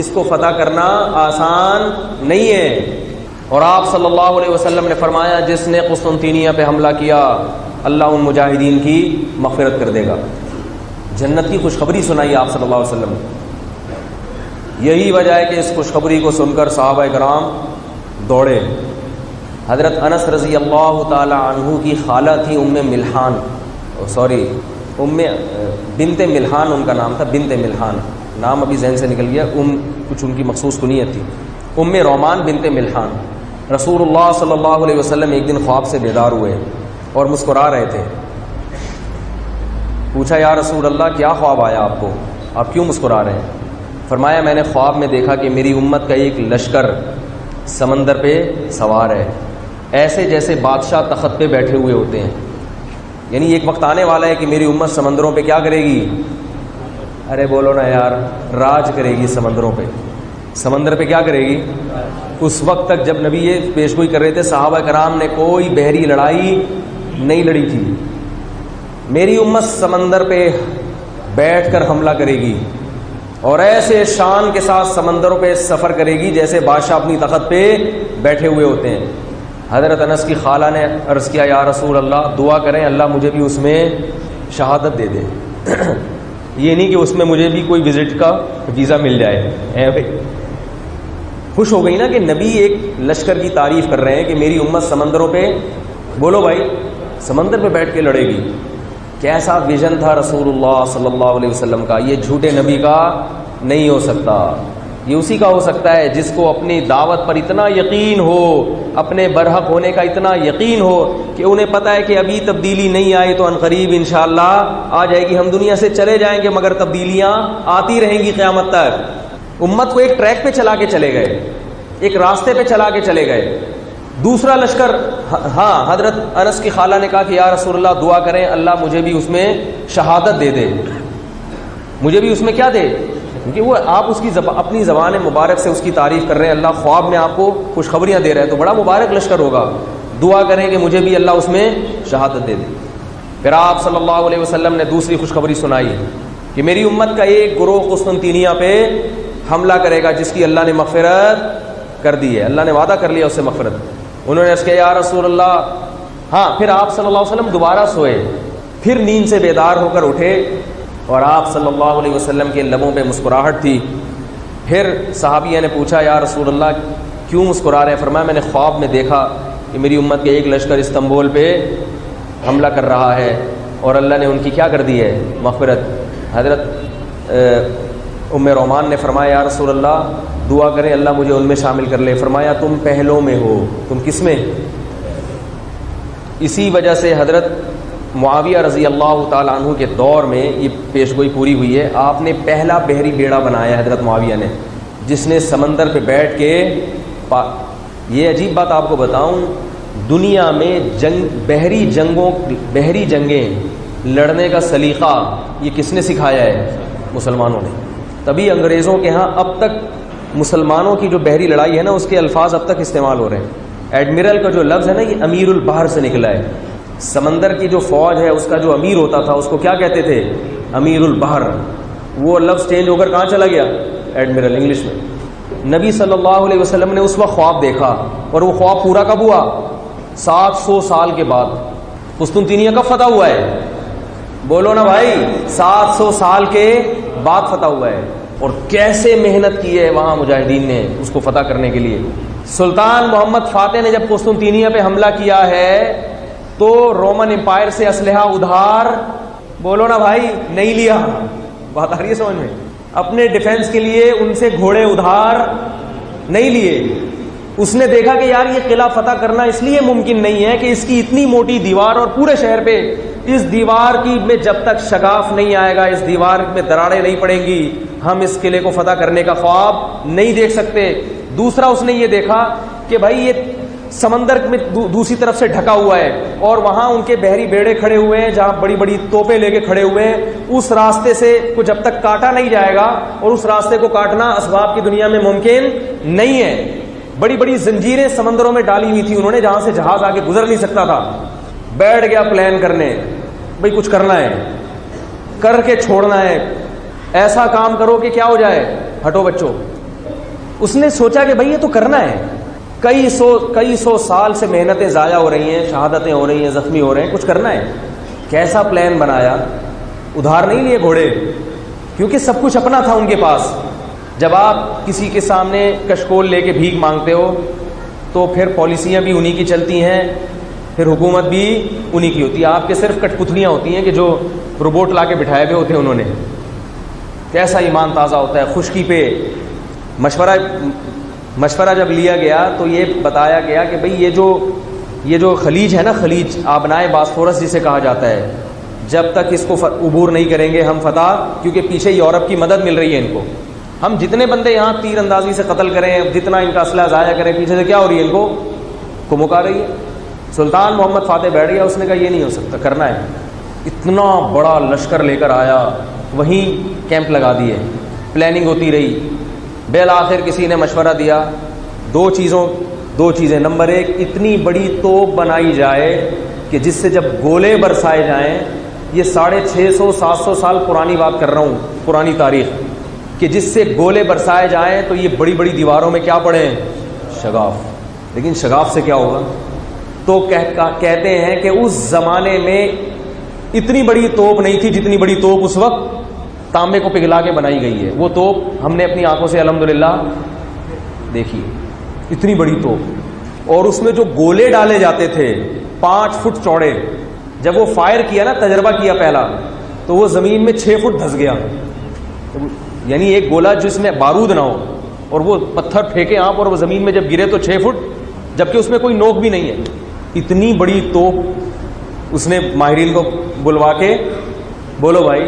اس کو فتح کرنا آسان نہیں ہے. اور آپ صلی اللہ علیہ وسلم نے فرمایا جس نے قسطنطینیہ پہ حملہ کیا اللہ ان مجاہدین کی مغفرت کر دے گا. جنت کی خوشخبری سنائی آپ صلی اللہ علیہ وسلم. یہی وجہ ہے کہ اس خوشخبری کو سن کر صحابہ کرام دوڑے. حضرت انس رضی اللہ تعالی عنہ کی خالہ تھی بنت ملحان ان کا نام تھا. بنت ملحان نام ابھی ذہن سے نکل گیا، کچھ ان کی مخصوص کنیت تھی. رومان بنت ملحان. رسول اللہ صلی اللہ علیہ وسلم ایک دن خواب سے بیدار ہوئے اور مسکرا رہے تھے. پوچھا یا رسول اللہ کیا خواب آیا آپ کو، آپ کیوں مسکرا رہے ہیں؟ فرمایا میں نے خواب میں دیکھا کہ میری امت کا ایک لشکر سمندر پہ سوار ہے، ایسے جیسے بادشاہ تخت پہ بیٹھے ہوئے ہوتے ہیں. یعنی ایک وقت آنے والا ہے کہ میری امت سمندروں پہ کیا کرے گی؟ ارے بولو نا یار، راج کرے گی سمندروں پہ. سمندر پہ کیا کرے گی؟ اس وقت تک جب نبی یہ پیشگوئی کر رہے تھے صحابہ کرام نے کوئی بحری لڑائی نہیں لڑی تھی. میری امت سمندر پہ بیٹھ کر حملہ کرے گی اور ایسے شان کے ساتھ سمندروں پہ سفر کرے گی جیسے بادشاہ اپنی تخت پہ بیٹھے ہوئے ہوتے ہیں. حضرت انس کی خالہ نے عرض کیا یا رسول اللہ دعا کریں اللہ مجھے بھی اس میں شہادت دے دے. یہ نہیں کہ اس میں مجھے بھی کوئی وزٹ کا ویزا مل جائے. بھائی خوش ہو گئی نا کہ نبی ایک لشکر کی تعریف کر رہے ہیں کہ میری امت سمندروں پہ، بولو بھائی، سمندر پہ بیٹھ کے لڑے گی. کیسا ویژن تھا رسول اللہ صلی اللہ علیہ وسلم کا. یہ جھوٹے نبی کا نہیں ہو سکتا. یہ اسی کا ہو سکتا ہے جس کو اپنی دعوت پر اتنا یقین ہو، اپنے برحق ہونے کا اتنا یقین ہو کہ انہیں پتہ ہے کہ ابھی تبدیلی نہیں آئی تو عنقریب انشاءاللہ آ جائے گی. ہم دنیا سے چلے جائیں گے مگر تبدیلیاں آتی رہیں گی قیامت تک. امت کو ایک ٹریک پہ چلا کے چلے گئے، ایک راستے پہ چلا کے چلے گئے. دوسرا لشکر، ہاں حضرت انس کی خالہ نے کہا کہ یا رسول اللہ دعا کریں اللہ مجھے بھی اس میں شہادت دے دے. مجھے بھی اس میں کیا دے؟ کیونکہ وہ آپ اس کی اپنی زبان مبارک سے اس کی تعریف کر رہے ہیں. اللہ خواب میں آپ کو خوشخبریاں دے رہے ہیں تو بڑا مبارک لشکر ہوگا. دعا کریں کہ مجھے بھی اللہ اس میں شہادت دے دے. پھر آپ صلی اللہ علیہ وسلم نے دوسری خوشخبری سنائی کہ میری امت کا ایک گروہ قسطنطینیہ پہ حملہ کرے گا جس کی اللہ نے مغفرت کر دی ہے. اللہ نے وعدہ کر لیا اس سے مغفرت. انہوں نے اس کے یا رسول اللہ. ہاں پھر آپ صلی اللہ علیہ وسلم دوبارہ سوئے پھر نیند سے بیدار ہو کر اٹھے اور آپ صلی اللہ علیہ وسلم کے لبوں پہ مسکراہٹ تھی. پھر صحابیہ نے پوچھا یا رسول اللہ کیوں مسکرا رہے ہیں؟ فرمایا میں نے خواب میں دیکھا کہ میری امت کے ایک لشکر استنبول پہ حملہ کر رہا ہے اور اللہ نے ان کی کیا کر دی ہے؟ مغفرت. حضرت ام رومان نے فرمایا یا رسول اللہ دعا کریں اللہ مجھے ان میں شامل کر لے. فرمایا تم پہلوں میں ہو. تم کس میں؟ اسی وجہ سے حضرت معاویہ رضی اللہ تعالیٰ عنہ کے دور میں یہ پیشگوئی پوری ہوئی ہے. آپ نے پہلا بحری بیڑا بنایا ہے حضرت معاویہ نے, جس نے سمندر پہ بیٹھ کے یہ عجیب بات آپ کو بتاؤں, دنیا میں بحری جنگیں لڑنے کا سلیقہ یہ کس نے سکھایا ہے؟ مسلمانوں نے. تبھی انگریزوں کے ہاں اب تک مسلمانوں کی جو بحری لڑائی ہے نا اس کے الفاظ اب تک استعمال ہو رہے ہیں. ایڈمرل کا جو لفظ ہے نا یہ امیر البحر سے نکلا ہے. سمندر کی جو فوج ہے اس کا جو امیر ہوتا تھا اس کو کیا کہتے تھے؟ امیر البحر. وہ لفظ چینج ہو کر کہاں چلا گیا؟ ایڈمرل انگلش میں. نبی صلی اللہ علیہ وسلم نے اس وقت خواب دیکھا اور وہ خواب پورا کب ہوا؟ 700 سال کے بعد. قسطنطینیہ کب فتح ہوا ہے؟ بولو نا بھائی, 700 سال کے بعد فتح ہوا ہے. اور کیسے محنت کی ہے وہاں مجاہدین نے اس کو فتح کرنے کے لیے. سلطان محمد فاتح نے جب قسطنطینیہ پہ حملہ کیا ہے تو رومن امپائر سے اسلحہ ادھار, بولو نا بھائی, نہیں لیا. بات آ رہی ہے سمجھ میں؟ اپنے ڈیفنس کے لیے ان سے گھوڑے ادھار نہیں لیے. اس نے دیکھا کہ یار یہ قلعہ فتح کرنا اس لیے ممکن نہیں ہے کہ اس کی اتنی موٹی دیوار اور پورے شہر پہ اس دیوار کی میں جب تک شگاف نہیں آئے گا, اس دیوار میں دراڑیں نہیں پڑیں گی, ہم اس قلعے کو فتح کرنے کا خواب نہیں دیکھ سکتے. دوسرا اس نے یہ دیکھا کہ بھائی یہ سمندر میں دوسری طرف سے ڈھکا ہوا ہے اور وہاں ان کے بحری بیڑے کھڑے ہوئے ہیں جہاں بڑی بڑی توپیں لے کے کھڑے ہوئے ہیں. اس راستے سے کو جب تک کاٹا نہیں جائے گا, اور اس راستے کو کاٹنا اسباب کی دنیا میں ممکن نہیں ہے. بڑی بڑی زنجیریں سمندروں میں ڈالی ہوئی تھی انہوں نے جہاں سے جہاز آگے گزر نہیں سکتا تھا. بیٹھ گیا پلان کرنے, بھئی کچھ کرنا ہے, کر کے چھوڑنا ہے, ایسا کام کرو کہ کیا ہو جائے, ہٹو بچوں. اس نے سوچا کہ بھئی یہ تو کرنا ہے. کئی سو سال سے محنتیں ضائع ہو رہی ہیں, شہادتیں ہو رہی ہیں, زخمی ہو رہے ہیں, کچھ کرنا ہے. کیسا پلان بنایا؟ ادھار نہیں لیے گھوڑے, کیونکہ سب کچھ اپنا تھا ان کے پاس. جب آپ کسی کے سامنے کشکول لے کے بھیک مانگتے ہو تو پھر پالیسیاں بھی انہی کی چلتی ہیں, پھر حکومت بھی انہی کی ہوتی ہے. آپ کے صرف کٹ پتلیاں ہوتی ہیں کہ جو روبوٹ لا کے بٹھائے ہوئے ہوتے ہیں انہوں نے. کیسا ایمان تازہ ہوتا ہے. خشکی پہ مشورہ جب لیا گیا تو یہ بتایا گیا کہ بھئی یہ جو خلیج ہے نا, خلیج آبنائے باسفورس جسے کہا جاتا ہے, جب تک اس کو عبور نہیں کریں گے ہم فتح, کیونکہ پیچھے یورپ کی مدد مل رہی ہے ان کو. ہم جتنے بندے یہاں تیر اندازی سے قتل کریں, جتنا ان کا اسلحہ ضائع کریں, پیچھے سے کیا ہو رہی ہے, ان کو مکا رہی ہے. سلطان محمد فاتح بیٹھ گیا, اس نے کہا یہ نہیں ہو سکتا, کرنا ہے. اتنا بڑا لشکر لے کر آیا, وہیں کیمپ لگا دیے, پلاننگ ہوتی رہی. بالآخر کسی نے مشورہ دیا دو چیزیں. نمبر 1, اتنی بڑی توپ بنائی جائے کہ جس سے جب گولے برسائے جائیں, یہ 650-700 سال پرانی بات کر رہا ہوں, پرانی تاریخ, کہ جس سے گولے برسائے جائیں تو یہ بڑی بڑی دیواروں میں کیا پڑیں, شگاف. لیکن شگاف سے کیا ہوگا؟ تو کہتے ہیں کہ اس زمانے میں اتنی بڑی توپ نہیں تھی جتنی بڑی توپ اس وقت تانبے کو پگھلا کے بنائی گئی ہے. وہ توپ ہم نے اپنی آنکھوں سے الحمدللہ دیکھی, اتنی بڑی توپ. اور اس میں جو گولے ڈالے جاتے تھے 5 فٹ چوڑے, جب وہ فائر کیا نا, تجربہ کیا پہلا, تو وہ زمین میں 6 فٹ دھس گیا. یعنی ایک گولا جس میں بارود نہ ہو, اور وہ پتھر پھینکے آپ, اور وہ زمین میں جب گرے تو 6 فٹ, جبکہ اس میں کوئی نوک بھی نہیں ہے. اتنی بڑی توپ اس نے ماہرین کو بلوا کے, بولو بھائی.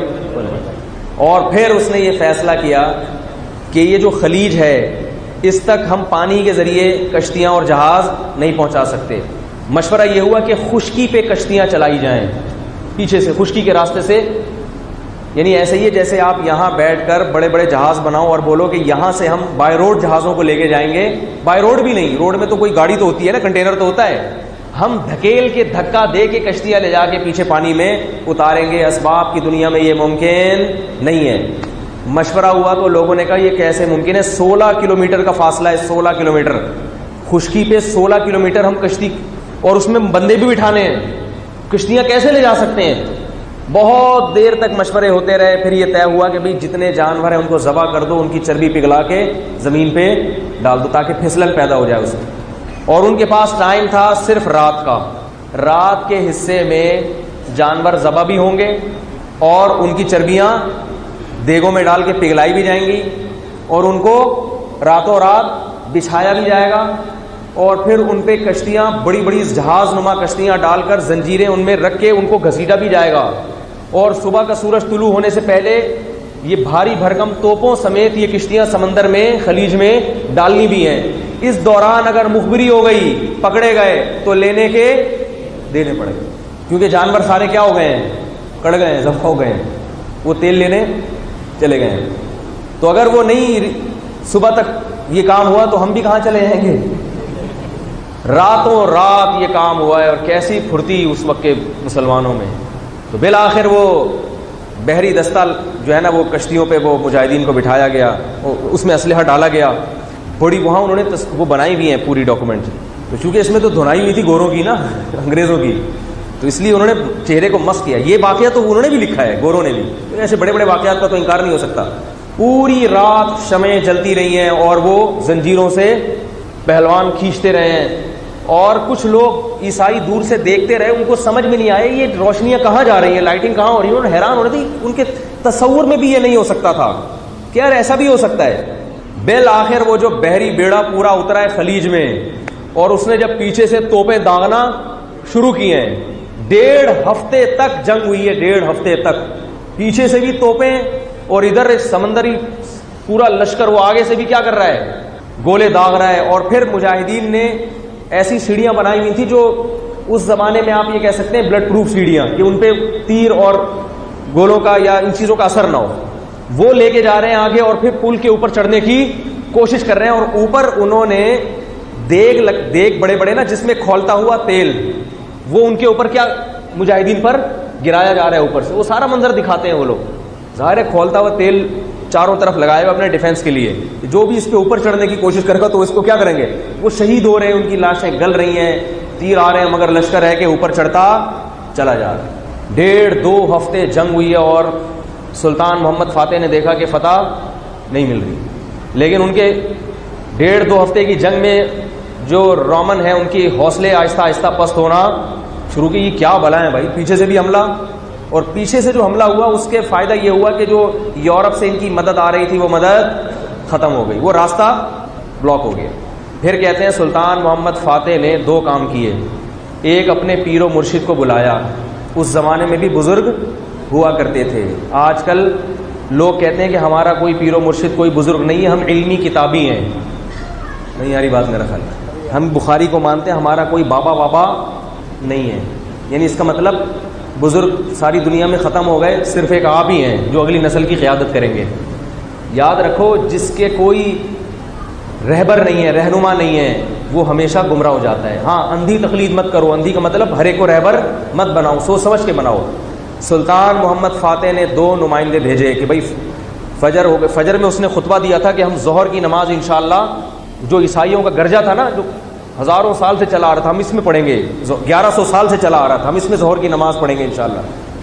اور پھر اس نے یہ فیصلہ کیا کہ یہ جو خلیج ہے اس تک ہم پانی کے ذریعے کشتیاں اور جہاز نہیں پہنچا سکتے. مشورہ یہ ہوا کہ خشکی پہ کشتیاں چلائی جائیں, پیچھے سے خشکی کے راستے سے. یعنی ایسے ہی ہے جیسے آپ یہاں بیٹھ کر بڑے بڑے جہاز بناؤ اور بولو کہ یہاں سے ہم بائی روڈ جہازوں کو لے کے جائیں گے. بائی روڈ بھی نہیں, روڈ میں تو کوئی گاڑی تو ہوتی ہے نا, کنٹینر تو ہوتا ہے. ہم دھکیل کے دھکا دے کے کشتیاں لے جا کے پیچھے پانی میں اتاریں گے. اسباب کی دنیا میں یہ ممکن نہیں ہے. مشورہ ہوا تو لوگوں نے کہا یہ کیسے ممکن ہے, 16 کلومیٹر کا فاصلہ ہے, 16 کلومیٹر خشکی پہ, 16 کلومیٹر ہم کشتی, اور اس میں بندے بھی بٹھانے ہیں, کشتیاں کیسے لے جا سکتے ہیں؟ بہت دیر تک مشورے ہوتے رہے، پھر یہ طے ہوا کہ بھئی جتنے جانور ہیں ان کو ذبح کر دو، ان کی چربی پگھلا کے زمین پہ ڈال دو تاکہ پھسلن پیدا ہو جائے اس میں. اور ان کے پاس ٹائم تھا صرف رات کا. رات کے حصے میں جانور ذبح بھی ہوں گے اور ان کی چربیاں دیگوں میں ڈال کے پگھلائی بھی جائیں گی، اور ان کو راتوں رات بچھایا بھی جائے گا، اور پھر ان پہ کشتیاں، بڑی بڑی جہاز نما کشتیاں ڈال کر زنجیریں ان میں رکھ کے ان کو گھسیٹا بھی جائے گا. اور صبح کا سورج طلوع ہونے سے پہلے یہ بھاری بھرکم توپوں سمیت یہ کشتیاں سمندر میں، خلیج میں ڈالنی بھی ہیں. اس دوران اگر مخبری ہو گئی، پکڑے گئے تو لینے کے دینے پڑے گے، کیونکہ جانور سارے کیا ہو گئے ہیں، کڑ گئے ہیں، ذبح ہو گئے ہیں، وہ تیل لینے چلے گئے ہیں. تو اگر وہ نہیں صبح تک یہ کام ہوا تو ہم بھی کہاں چلے جائیں گے. راتوں رات یہ کام ہوا ہے، اور کیسی پھرتی اس وقت کے مسلمانوں میں. تو بالآخر وہ بحری دستہ جو ہے نا، وہ کشتیوں پہ وہ مجاہدین کو بٹھایا گیا، اس میں اسلحہ ڈالا گیا. بڑی وہاں انہوں نے وہ بنائی بھی ہیں پوری ڈاکومنٹ. تو چونکہ اس میں تو دھنائی ہوئی تھی گوروں کی نا، انگریزوں کی، تو اس لیے انہوں نے چہرے کو مس کیا. یہ واقعہ تو انہوں نے بھی لکھا ہے، گوروں نے بھی. ایسے بڑے بڑے واقعات کا تو انکار نہیں ہو سکتا. پوری رات شمعیں جلتی رہی ہیں اور وہ زنجیروں سے پہلوان کھینچتے رہے ہیں. اور کچھ لوگ عیسائی دور سے دیکھتے رہے، ان کو سمجھ میں نہیں آئے یہ روشنیاں کہاں جا رہی ہیں، لائٹنگ کہاں ہو رہی ہے. انہوں نے حیران ہو رہے تھے، ان کے تصور میں بھی یہ نہیں ہو سکتا تھا کہ یار ایسا بھی ہو سکتا ہے. بالآخر وہ جو بحری بیڑا پورا اترا ہے خلیج میں، اور اس نے جب پیچھے سے توپیں داغنا شروع کی ہیں، 1.5 ہفتے تک جنگ ہوئی ہے. 1.5 ہفتے تک پیچھے سے بھی توپیں، اور ادھر سمندری پورا لشکر وہ آگے سے بھی کیا کر رہا ہے، گولے داغ رہا ہے. اور پھر مجاہدین نے ایسی سیڑھیاں بنائی ہوئی تھی جو اس زمانے میں آپ یہ کہہ سکتے ہیں بلڈ پروف سیڑھیاں، کہ ان پہ تیر اور گولوں کا یا ان چیزوں کا اثر نہ ہو. وہ لے کے جا رہے ہیں آگے، اور پھر پل کے اوپر چڑھنے کی کوشش کر رہے ہیں. اور اوپر انہوں نے دیگ بڑے بڑے نا، جس میں کھولتا ہوا تیل، وہ ان کے اوپر کیا مجاہدین پر گرایا جا رہا ہے اوپر سے. وہ سارا منظر دکھاتے ہیں وہ لوگ. ظاہر ہے کھولتا ہوا تیل چاروں طرف لگائے ہوئے اپنے ڈیفنس کے لیے. جو بھی اس پہ اوپر چڑھنے کی کوشش کرے گا تو اس کو کیا کریں گے، وہ شہید ہو رہے ہیں، ان کی لاشیں گل رہی ہیں، تیر آ رہے ہیں، مگر لشکر ہے کہ اوپر چڑھتا چلا جا رہا ہے. 1.5-2 ہفتے جنگ ہوئی ہے، اور سلطان محمد فاتح نے دیکھا کہ فتح نہیں مل رہی. لیکن ان کے 1.5-2 ہفتے کی جنگ میں جو رومن ہیں، ان کی حوصلے آہستہ آہستہ پست ہونا شروع کی. یہ کیا بلا ہے بھائی، پیچھے سے بھی حملہ. اور پیچھے سے جو حملہ ہوا اس کے فائدہ یہ ہوا کہ جو یورپ سے ان کی مدد آ رہی تھی وہ مدد ختم ہو گئی، وہ راستہ بلاک ہو گیا. پھر کہتے ہیں سلطان محمد فاتح نے 2 کام کیے. ایک، اپنے پیر و مرشد کو بلایا. اس زمانے میں بھی بزرگ ہوا کرتے تھے. آج کل لوگ کہتے ہیں کہ ہمارا کوئی پیر و مرشد، کوئی بزرگ نہیں ہے، ہم علمی کتابی ہیں. نہیں یاری بات میرا خیال ہے. ہم بخاری کو مانتے ہیں، ہمارا کوئی بابا نہیں ہے. یعنی اس کا مطلب بزرگ ساری دنیا میں ختم ہو گئے، صرف ایک آپ ہی ہیں جو اگلی نسل کی قیادت کریں گے. یاد رکھو، جس کے کوئی رہبر نہیں ہے، رہنما نہیں ہے، وہ ہمیشہ گمراہ ہو جاتا ہے. ہاں، اندھی تقلید مت کرو. اندھی کا مطلب ہر ایک کو رہبر مت بناؤ، سوچ سمجھ کے بناؤ. سلطان محمد فاتح نے 2 نمائندے بھیجے کہ بھائی فجر ہو گئے. فجر میں اس نے خطبہ دیا تھا کہ ہم ظہر کی نماز انشاءاللہ، جو عیسائیوں کا گرجا تھا نا، جو ہزاروں سال سے چلا آ رہا تھا، ہم اس میں پڑھیں گے. 1100 سال سے چلا آ رہا تھا، ہم اس میں ظہر کی نماز پڑھیں گے انشاءاللہ.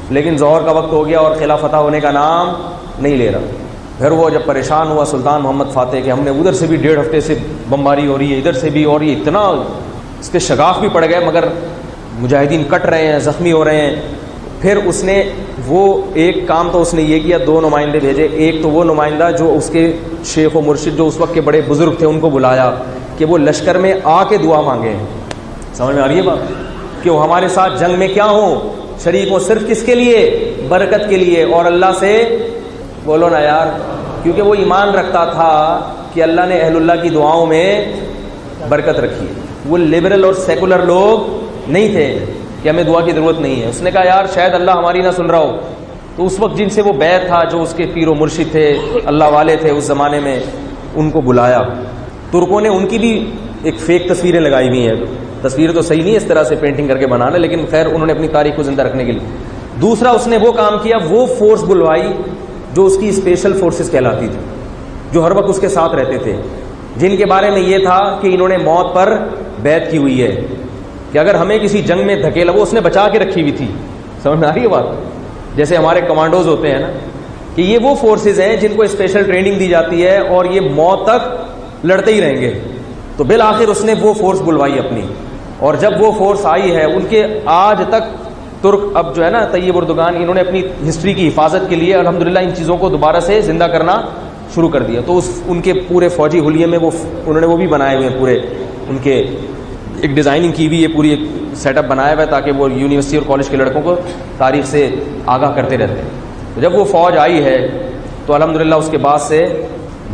لیکن ظہر کا وقت ہو گیا اور قلعہ فتح ہونے کا نام نہیں لے رہا. پھر وہ جب پریشان ہوا سلطان محمد فاتح کہ ہم نے ادھر سے بھی 1.5 ہفتے سے بمباری ہو رہی ہے، ادھر سے بھی، اور یہ اتنا اس کے شگاف بھی پڑ گئے، مگر مجاہدین کٹ رہے ہیں، زخمی ہو رہے ہیں. پھر اس نے وہ ایک کام تو اس نے یہ کیا، 2 نمائندے بھیجے. ایک تو وہ نمائندہ جو اس کے شیخ و مرشد، جو اس وقت کے بڑے بزرگ تھے، ان کو بلایا کہ وہ لشکر میں آ کے دعا مانگے. سمجھ میں آ رہی ہے بات، کہ وہ ہمارے ساتھ جنگ میں کیا ہوں، شریک ہوں. صرف کس کے لیے، برکت کے لیے. اور اللہ سے بولو نا یار، کیونکہ وہ ایمان رکھتا تھا کہ اللہ نے اہل اللہ کی دعاؤں میں برکت رکھی ہے. وہ لبرل اور سیکولر لوگ نہیں تھے کہ ہمیں دعا کی ضرورت نہیں ہے. اس نے کہا یار شاید اللہ ہماری نہ سن رہا ہو. تو اس وقت جن سے وہ بیعت تھا، جو اس کے پیر و مرشد تھے، اللہ والے تھے اس زمانے میں، ان کو بلایا. ترکوں نے ان کی بھی ایک فیک تصویریں لگائی ہوئی ہیں. تصویر تو صحیح نہیں ہے اس طرح سے پینٹنگ کر کے بنانا، لیکن خیر انہوں نے اپنی تاریخ کو زندہ رکھنے کے لیے. دوسرا اس نے وہ کام کیا، وہ فورس بلوائی جو اس کی اسپیشل فورسز کہلاتی تھی، جو ہر وقت اس کے ساتھ رہتے تھے، جن کے بارے میں یہ تھا کہ انہوں نے موت پر بیعت کی ہوئی ہے کہ اگر ہمیں کسی جنگ میں دھکیلا، وہ اس نے بچا کے رکھی ہوئی تھی. سمجھ میں آ رہی ہے بات. جیسے ہمارے کمانڈوز ہوتے ہیں نا, کہ یہ وہ فورسز ہیں جن کو اسپیشل ٹریننگ دی جاتی ہے اور یہ موت تک لڑتے ہی رہیں گے. تو بالآخر اس نے وہ فورس بلوائی اپنی, اور جب وہ فورس آئی ہے, ان کے آج تک ترک اب جو ہے نا طیب اردگان, انہوں نے اپنی ہسٹری کی حفاظت کے لیے الحمدللہ ان چیزوں کو دوبارہ سے زندہ کرنا شروع کر دیا. تو ان کے پورے فوجی حلیے میں انہوں نے وہ بھی بنائے ہوئے ہیں, پورے ان کے ایک ڈیزائننگ کی ہوئی ہے, پوری ایک سیٹ اپ بنایا ہوا ہے تاکہ وہ یونیورسٹی اور کالج کے لڑکوں کو تاریخ سے آگاہ کرتے رہتے ہیں. جب وہ فوج آئی ہے تو الحمدللہ اس کے بعد سے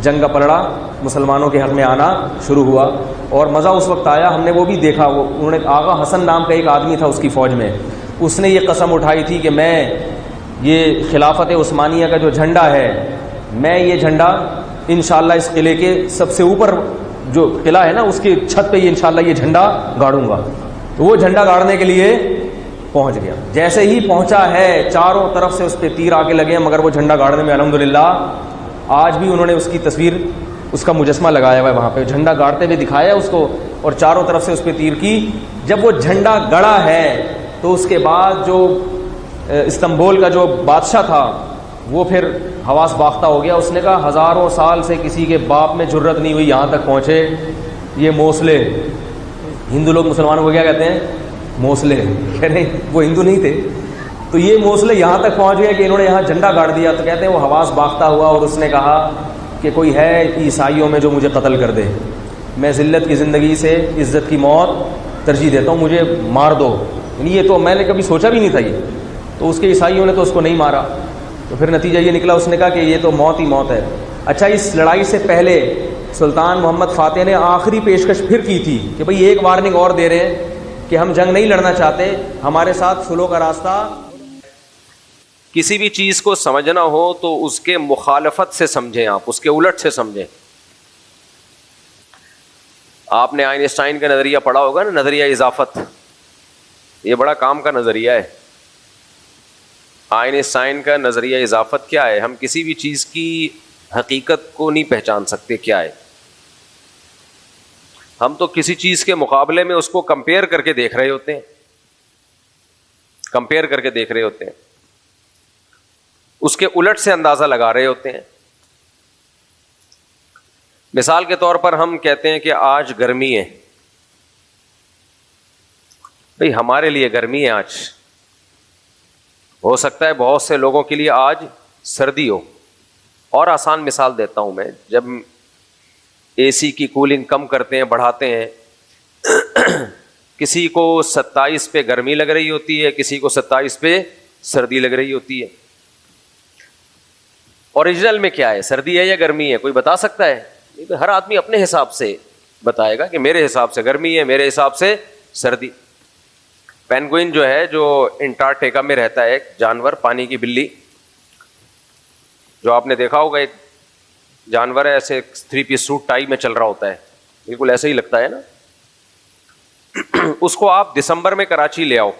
جنگ کا پلڑا مسلمانوں کے حق میں آنا شروع ہوا, اور مزہ اس وقت آیا. ہم نے وہ بھی دیکھا, انہوں نے آغا حسن نام کا ایک آدمی تھا اس کی فوج میں, اس نے یہ قسم اٹھائی تھی کہ میں یہ خلافت عثمانیہ کا جو جھنڈا ہے, میں یہ جھنڈا انشاءاللہ اس قلعے کے سب سے اوپر جو قلعہ ہے نا اس کی چھت پہ یہ انشاءاللہ یہ جھنڈا گاڑوں گا. تو وہ جھنڈا گاڑنے کے لیے پہنچ گیا. جیسے ہی پہنچا ہے چاروں طرف سے اس پہ تیر آگے لگے ہیں, مگر وہ جھنڈا گاڑنے میں الحمدللہ آج بھی انہوں نے اس کی تصویر, اس کا مجسمہ لگایا ہوا ہے وہاں پہ, جھنڈا گاڑتے ہوئے دکھایا اس کو, اور چاروں طرف سے اس پہ تیر کی. جب وہ جھنڈا گڑا ہے تو اس کے بعد جو استنبول کا جو بادشاہ تھا وہ پھر حواس باختہ ہو گیا. اس نے کہا ہزاروں سال سے کسی کے باپ میں جرت نہیں ہوئی یہاں تک پہنچے یہ موصلے. ہندو لوگ مسلمانوں کو کیا کہتے ہیں؟ موصلے. کہہ رہے ہیں وہ ہندو نہیں تھے, تو یہ موصلے یہاں تک پہنچ گئے کہ انہوں نے یہاں جھنڈا گاڑ دیا. تو کہتے ہیں وہ حواس باختہ ہوا اور اس نے کہا کہ کوئی ہے عیسائیوں میں جو مجھے قتل کر دے, میں ذلت کی زندگی سے عزت کی موت ترجیح دیتا ہوں, مجھے مار دو. یہ تو میں نے کبھی سوچا بھی نہیں تھا یہ. تو اس کے عیسائیوں نے تو اس کو نہیں مارا, تو پھر نتیجہ یہ نکلا, اس نے کہا کہ یہ تو موت ہی موت ہے. اچھا, اس لڑائی سے پہلے سلطان محمد فاتح نے آخری پیشکش پھر کی تھی کہ بھئی ایک وارننگ اور دے رہے ہیں کہ ہم جنگ نہیں لڑنا چاہتے, ہمارے ساتھ سلو کا راستہ. کسی بھی چیز کو سمجھنا ہو تو اس کے مخالفت سے سمجھیں, آپ اس کے الٹ سے سمجھیں. آپ نے آئنسٹائن کا نظریہ پڑھا ہوگا نا, نظریہ اضافت. یہ بڑا کام کا نظریہ ہے. آئنسٹائن کا نظریہ اضافت کیا ہے؟ ہم کسی بھی چیز کی حقیقت کو نہیں پہچان سکتے کیا ہے, ہم تو کسی چیز کے مقابلے میں اس کو کمپیئر کر کے دیکھ رہے ہوتے ہیں, کمپیئر کر کے دیکھ رہے ہوتے ہیں, اس کے الٹ سے اندازہ لگا رہے ہوتے ہیں. مثال کے طور پر ہم کہتے ہیں کہ آج گرمی ہے, بھئی ہمارے لیے گرمی ہے آج, ہو سکتا ہے بہت سے لوگوں کے لیے آج سردی ہو. اور آسان مثال دیتا ہوں میں, جب اے سی کی کولنگ کم کرتے ہیں, بڑھاتے ہیں, کسی کو 27 پہ گرمی لگ رہی ہوتی ہے, کسی کو 27 پہ سردی لگ رہی ہوتی ہے. اوریجنل میں کیا ہے, سردی ہے یا گرمی ہے؟ کوئی بتا سکتا ہے؟ ہر آدمی اپنے حساب سے بتائے گا کہ میرے حساب سے گرمی ہے, میرے حساب سے سردی. پینگوئن جو ہے, جو انٹارکٹیکا میں رہتا ہے, ایک جانور, پانی کی بلی, جو آپ نے دیکھا ہوگا, ایک جانور ہے ایسے 3 پیس سوٹ ٹائی میں چل رہا ہوتا ہے, بالکل ایسے ہی لگتا ہے نا. اس کو آپ دسمبر میں کراچی لے آؤ,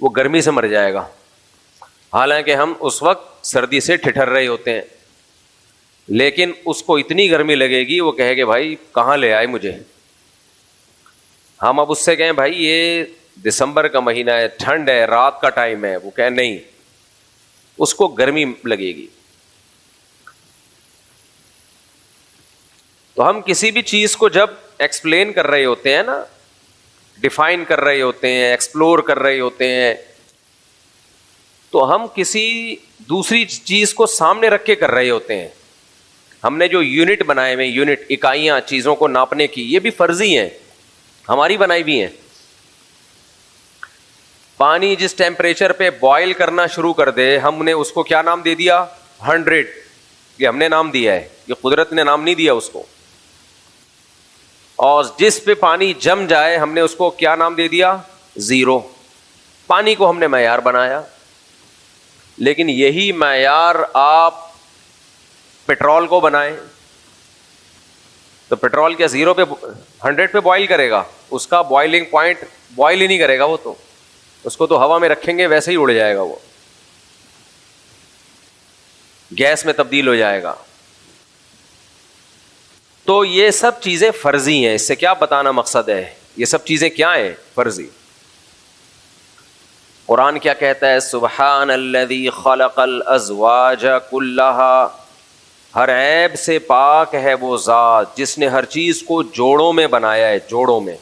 وہ گرمی سے مر جائے گا, حالانکہ ہم اس وقت سردی سے ٹھٹر رہے ہوتے ہیں. لیکن اس کو اتنی گرمی لگے گی, وہ کہے کہ بھائی کہاں لے آئے مجھے. ہم اب اس سے کہیں بھائی یہ دسمبر کا مہینہ ہے, ٹھنڈ ہے, رات کا ٹائم ہے, وہ کہے نہیں, اس کو گرمی لگے گی. تو ہم کسی بھی چیز کو جب ایکسپلین کر رہے ہوتے ہیں نا, ڈیفائن کر رہے ہوتے ہیں, ایکسپلور کر رہے ہوتے ہیں, تو ہم کسی دوسری چیز کو سامنے رکھ کے کر رہے ہوتے ہیں. ہم نے جو یونٹ بنائے ہوئے, یونٹ, اکائیاں چیزوں کو ناپنے کی, یہ بھی فرضی ہیں, ہماری بنائی بھی ہیں. پانی جس ٹیمپریچر پہ بوائل کرنا شروع کر دے, ہم نے اس کو کیا نام دے دیا؟ 100. یہ ہم نے نام دیا ہے, یہ قدرت نے نام نہیں دیا اس کو. اور جس پہ پانی جم جائے, ہم نے اس کو کیا نام دے دیا؟ 0. پانی کو ہم نے معیار بنایا. لیکن یہی معیار آپ پیٹرول کو بنائیں تو پیٹرول کیا 0 پہ 100 پہ بوائل کرے گا؟ اس کا بوائلنگ پوائنٹ بوائل ہی نہیں کرے گا, وہ تو اس کو تو ہوا میں رکھیں گے ویسے ہی اڑ جائے گا, وہ گیس میں تبدیل ہو جائے گا. تو یہ سب چیزیں فرضی ہیں. اس سے کیا بتانا مقصد ہے؟ یہ سب چیزیں کیا ہیں؟ فرضی. قرآن کیا کہتا ہے؟ سبحان الذی خلق الازواج کلھا، ہر عیب سے پاک ہے وہ ذات جس نے ہر چیز کو جوڑوں میں بنایا ہے، جوڑوں میں.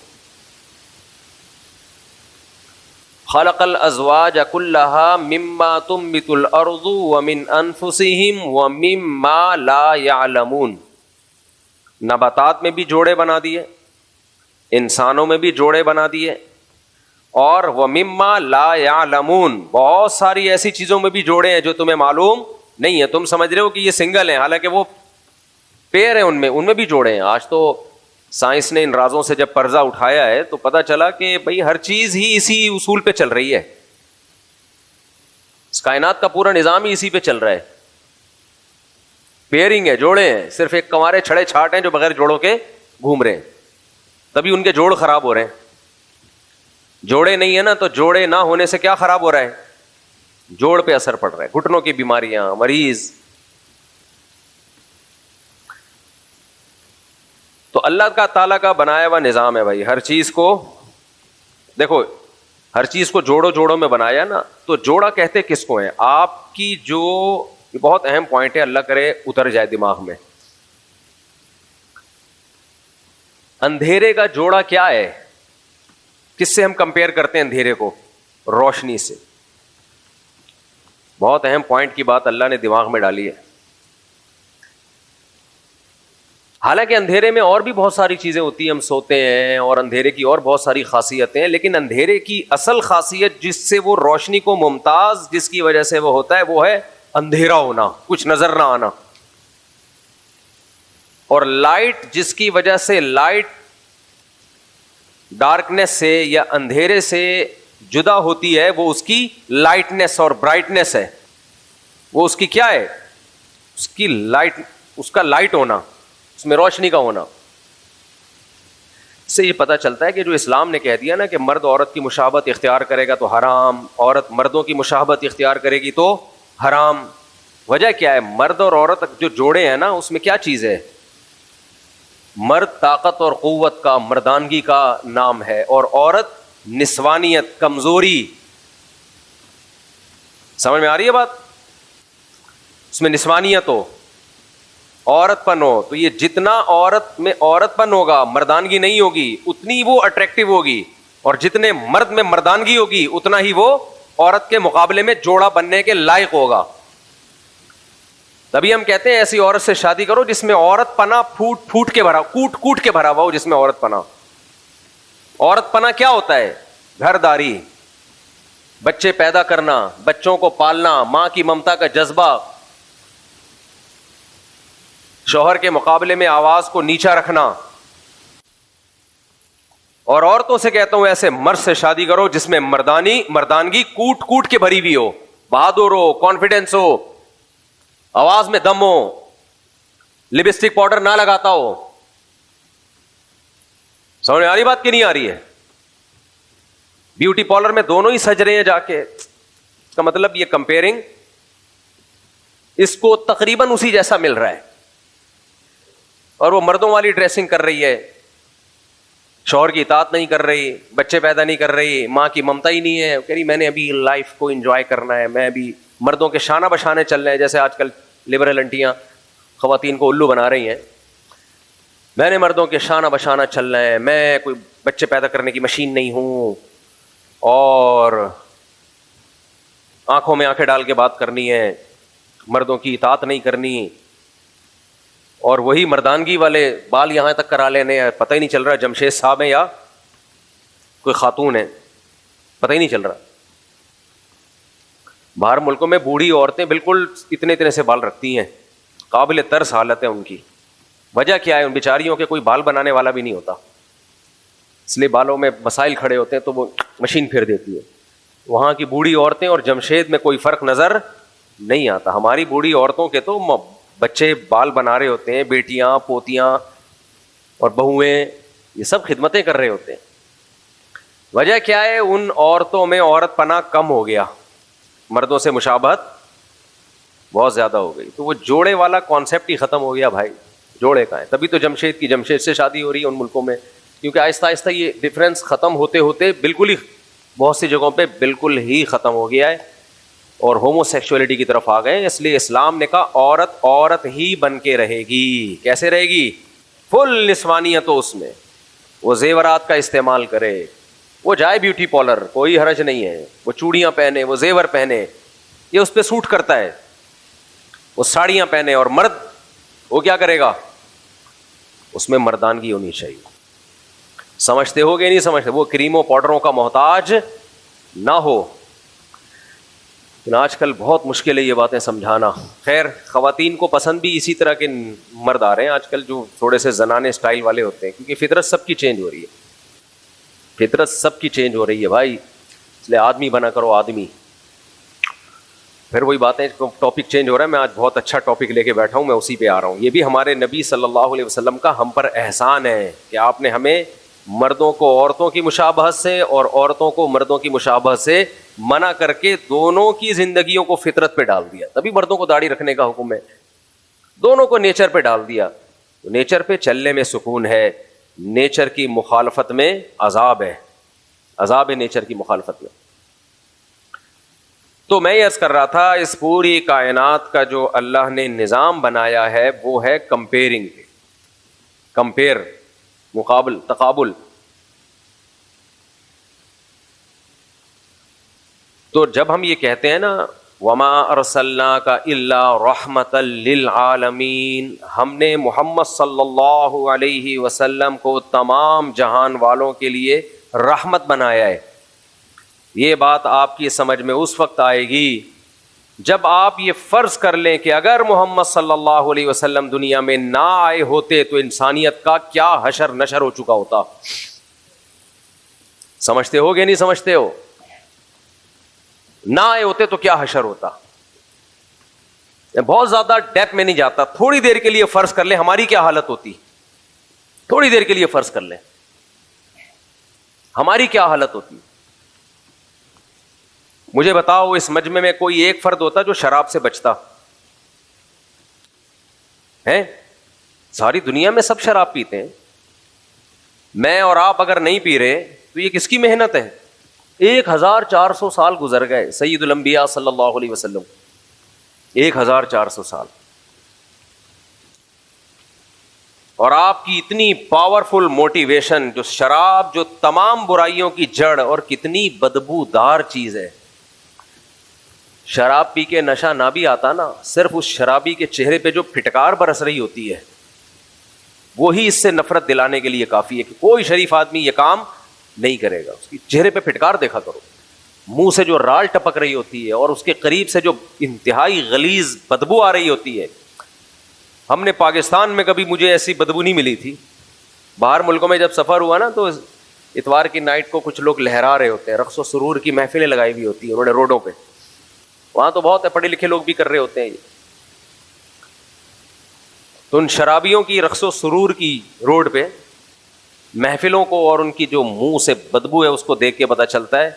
خلق الازواج کلھا مما تنبت الارض ومن انفسہم ومما لا یعلمون. نباتات میں بھی جوڑے بنا دیے، انسانوں میں بھی جوڑے بنا دیے، اور وَمِمَّا لَا يَعْلَمُونَ، بہت ساری ایسی چیزوں میں بھی جوڑے ہیں جو تمہیں معلوم نہیں ہے. تم سمجھ رہے ہو کہ یہ سنگل ہیں، حالانکہ وہ پیر ہیں، ان میں بھی جوڑے ہیں. آج تو سائنس نے ان رازوں سے جب پردہ اٹھایا ہے تو پتہ چلا کہ بھئی ہر چیز ہی اسی اصول پہ چل رہی ہے. اس کائنات کا پورا نظام ہی اسی پہ چل رہا ہے. پیئرنگ ہے، جوڑے ہیں، صرف ایک کنوارے چھڑے چھاٹ ہیں جو بغیر جوڑوں کے گھوم رہے ہیں، تبھی ان کے جوڑ خراب ہو رہے ہیں. جوڑے نہیں ہے نا تو جوڑے نہ ہونے سے کیا خراب ہو رہا ہے؟ جوڑ پہ اثر پڑ رہا ہے، گھٹنوں کی بیماریاں، مریض. تو اللہ کا تعالیٰ کا بنایا ہوا نظام ہے بھائی. ہر چیز کو دیکھو، ہر چیز کو جوڑوں میں بنایا نا. تو جوڑا کہتے کس کو ہیں؟ آپ کی جو، یہ بہت اہم پوائنٹ ہے، اللہ کرے اتر جائے دماغ میں. اندھیرے کا جوڑا کیا ہے؟ کس سے ہم کمپیئر کرتے ہیں اندھیرے کو؟ روشنی سے. بہت اہم پوائنٹ کی بات اللہ نے دماغ میں ڈالی ہے. حالانکہ اندھیرے میں اور بھی بہت ساری چیزیں ہوتی ہیں، ہم سوتے ہیں، اور اندھیرے کی اور بہت ساری خاصیتیں ہیں، لیکن اندھیرے کی اصل خاصیت جس سے وہ روشنی کو ممتاز، جس کی وجہ سے وہ ہوتا ہے، وہ ہے اندھیرا ہونا، کچھ نظر نہ آنا. اور لائٹ، جس کی وجہ سے لائٹ ڈارکنیس سے یا اندھیرے سے جدا ہوتی ہے، وہ اس کی لائٹنیس اور برائٹنیس ہے. وہ اس کی کیا ہے؟ اس کی لائٹ، اس کا لائٹ ہونا، اس میں روشنی کا ہونا. اس سے یہ پتہ چلتا ہے کہ جو اسلام نے کہہ دیا نا کہ مرد عورت کی مشابہت اختیار کرے گا تو حرام، عورت مردوں کی مشابہت اختیار کرے گی تو حرام. وجہ کیا ہے؟ مرد اور عورت جو جوڑے ہیں نا، اس میں کیا چیز ہے؟ مرد طاقت اور قوت کا، مردانگی کا نام ہے، اور عورت نسوانیت، کمزوری. سمجھ میں آ رہی ہے بات؟ اس میں نسوانیت ہو، عورت پن ہو، تو یہ جتنا عورت میں عورت پن ہوگا، مردانگی نہیں ہوگی، اتنی وہ اٹریکٹیو ہوگی. اور جتنے مرد میں مردانگی ہوگی، اتنا ہی وہ عورت کے مقابلے میں جوڑا بننے کے لائق ہوگا. تبھی ہم کہتے ہیں ایسی عورت سے شادی کرو جس میں عورت پنا کوٹ کے بھرا ہوا ہو، جس میں عورت پنا. عورت پنا کیا ہوتا ہے؟ گھر داری، بچے پیدا کرنا، بچوں کو پالنا، ماں کی ممتا کا جذبہ، شوہر کے مقابلے میں آواز کو نیچا رکھنا. اور عورتوں سے کہتا ہوں ایسے مرد سے شادی کرو جس میں مردانگی کوٹ کے بھری ہوئی ہو، بہادر ہو، کانفیڈینس ہو، آواز میں دم ہو، لپسٹک پاؤڈر نہ لگاتا ہو. سمجھ آ رہی بات کہ نہیں آ رہی ہے؟ بیوٹی پارلر میں دونوں ہی سج رہے ہیں جا کے. اس کا مطلب یہ کمپیئرنگ اس کو تقریباً اسی جیسا مل رہا ہے. اور وہ مردوں والی ڈریسنگ کر رہی ہے، شوہر کی اطاعت نہیں کر رہی، بچے پیدا نہیں کر رہی، ماں کی ممتا ہی نہیں ہے. کہہ رہی میں نے ابھی لائف کو انجوائے کرنا ہے، میں ابھی مردوں کے شانہ بشانے چل رہے ہیں. جیسے آج کل لبرل انٹیاں خواتین کو الو بنا رہی ہیں، میں نے مردوں کے شانہ بشانہ چلنا ہے، میں کوئی بچے پیدا کرنے کی مشین نہیں ہوں، اور آنکھوں میں آنکھیں ڈال کے بات کرنی ہے، مردوں کی اطاعت نہیں کرنی. اور وہی مردانگی والے بال یہاں تک کرا لینے، پتہ ہی نہیں چل رہا جمشید صاحب ہیں یا کوئی خاتون ہے، پتہ ہی نہیں چل رہا. باہر ملکوں میں بوڑھی عورتیں بالکل اتنے سے بال رکھتی ہیں، قابل ترس حالت ہے ان کی. وجہ کیا ہے؟ ان بیچاریوں کے کوئی بال بنانے والا بھی نہیں ہوتا، اس لیے بالوں میں مسائل کھڑے ہوتے ہیں تو وہ مشین پھیر دیتی ہے. وہاں کی بوڑھی عورتیں اور جمشید میں کوئی فرق نظر نہیں آتا. ہماری بوڑھی عورتوں کے تو بچے بال بنا رہے ہوتے ہیں، بیٹیاں، پوتیاں اور بہویں، یہ سب خدمتیں کر رہے ہوتے ہیں. وجہ کیا ہے؟ ان عورتوں میں عورت پنا کم ہو گیا، مردوں سے مشابہت بہت زیادہ ہو گئی. تو وہ جوڑے والا کانسیپٹ ہی ختم ہو گیا بھائی. جوڑے کا ہے، تبھی تو جمشید سے شادی ہو رہی ہے ان ملکوں میں، کیونکہ آہستہ آہستہ یہ ڈفرینس ختم ہوتے ہوتے بالکل ہی بہت سی جگہوں پہ بالکل ہی ختم ہو گیا ہے اور ہومو سیکشولیٹی کی طرف آ گئے. اس لیے اسلام نے کہا عورت عورت ہی بن کے رہے گی. کیسے رہے گی؟ فل نسوانیت ہو اس میں, وہ زیورات کا استعمال کرے, وہ جائے بیوٹی پارلر, کوئی حرج نہیں ہے, وہ چوڑیاں پہنے, وہ زیور پہنے, یہ اس پہ سوٹ کرتا ہے, وہ ساڑیاں پہنے. اور مرد وہ کیا کرے گا؟ اس میں مردانگی ہونی چاہیے. سمجھتے ہو گے نہیں سمجھتے؟ وہ کریموں پاؤڈروں کا محتاج نہ ہو. لیکن آج کل بہت مشکل ہے یہ باتیں سمجھانا. خیر, خواتین کو پسند بھی اسی طرح کے مرد آ رہے ہیں آج کل جو تھوڑے سے زنانے سٹائل والے ہوتے ہیں, کیونکہ فطرت سب کی چینج ہو رہی ہے. فطرت سب کی چینج ہو رہی ہے بھائی, اس لیے آدمی بنا کرو آدمی. پھر وہی باتیں, ٹاپک چینج ہو رہا ہے. میں آج بہت اچھا ٹاپک لے کے بیٹھا ہوں, میں اسی پہ آ رہا ہوں. یہ بھی ہمارے نبی صلی اللہ علیہ وسلم کا ہم پر احسان ہے کہ آپ نے ہمیں مردوں کو عورتوں کی مشابہت سے اور عورتوں کو مردوں کی مشابہت سے منع کر کے دونوں کی زندگیوں کو فطرت پہ ڈال دیا. تبھی مردوں کو داڑھی رکھنے کا حکم ہے, دونوں کو نیچر پہ ڈال دیا. نیچر پہ چلنے میں سکون ہے, نیچر کی مخالفت میں عذاب ہے, عذاب ہے نیچر کی مخالفت میں. تو میں یہ عرض کر رہا تھا, اس پوری کائنات کا جو اللہ نے نظام بنایا ہے وہ ہے کمپیئرنگ, کمپیئر, مقابل, تقابل. تو جب ہم یہ کہتے ہیں نا وما ارسلناک الا رحمۃ للعالمین, ہم نے محمد صلی اللہ علیہ وسلم کو تمام جہان والوں کے لیے رحمت بنایا ہے, یہ بات آپ کی سمجھ میں اس وقت آئے گی جب آپ یہ فرض کر لیں کہ اگر محمد صلی اللہ علیہ وسلم دنیا میں نہ آئے ہوتے تو انسانیت کا کیا حشر نشر ہو چکا ہوتا. سمجھتے ہو گے نہیں سمجھتے ہو؟ نہ آئے ہوتے تو کیا حشر ہوتا. بہت زیادہ ڈیپ میں نہیں جاتا, تھوڑی دیر کے لیے فرض کر لیں ہماری کیا حالت ہوتی. تھوڑی دیر کے لیے فرض کر لیں ہماری کیا حالت ہوتی. مجھے بتاؤ اس مجمع میں کوئی ایک فرد ہوتا جو شراب سے بچتا ہے؟ ساری دنیا میں سب شراب پیتے ہیں. میں اور آپ اگر نہیں پی رہے تو یہ کس کی محنت ہے؟ 1400 سال گزر گئے سید الانبیاء صلی اللہ علیہ وسلم, 1400 سال. اور آپ کی اتنی پاورفل موٹیویشن, جو شراب جو تمام برائیوں کی جڑ اور کتنی بدبودار چیز ہے. شراب پی کے نشہ نہ بھی آتا نا, صرف اس شرابی کے چہرے پہ جو پھٹکار برس رہی ہوتی ہے وہی اس سے نفرت دلانے کے لیے کافی ہے کہ کوئی شریف آدمی یہ کام نہیں کرے گا. اس کی چہرے پہ پھٹکار دیکھا کرو, منہ سے جو رال ٹپک رہی ہوتی ہے اور اس کے قریب سے جو انتہائی غلیظ بدبو آ رہی ہوتی ہے. ہم نے پاکستان میں کبھی مجھے ایسی بدبو نہیں ملی تھی. باہر ملکوں میں جب سفر ہوا نا تو اتوار کی نائٹ کو کچھ لوگ لہرا رہے ہوتے ہیں, رقص و سرور کی محفلیں لگائی ہوئی ہوتی ہیں انہوں نے روڈوں پہ. وہاں تو بہت ہے, پڑھے لکھے لوگ بھی کر رہے ہوتے ہیں یہ. تو ان شرابیوں کی رقص و سرور کی روڈ پہ محفلوں کو اور ان کی جو منہ سے بدبو ہے اس کو دیکھ کے پتہ چلتا ہے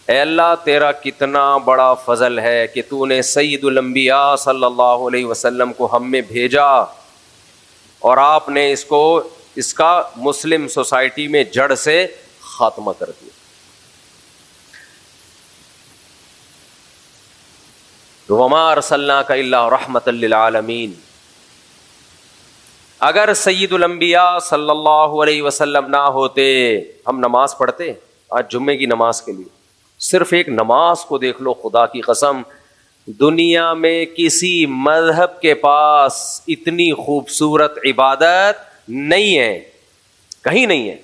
اے اللہ تیرا کتنا بڑا فضل ہے کہ تو نے سید الانبیاء صلی اللہ علیہ وسلم کو ہم میں بھیجا اور آپ نے اس کا مسلم سوسائٹی میں جڑ سے خاتمہ کر دیا. وما ارسلناک الا رحمۃ للعالمین. اگر سید الانبیاء صلی اللہ علیہ وسلم نہ ہوتے, ہم نماز پڑھتے آج جمعے کی نماز کے لیے. صرف ایک نماز کو دیکھ لو, خدا کی قسم دنیا میں کسی مذہب کے پاس اتنی خوبصورت عبادت نہیں ہے, کہیں نہیں ہے.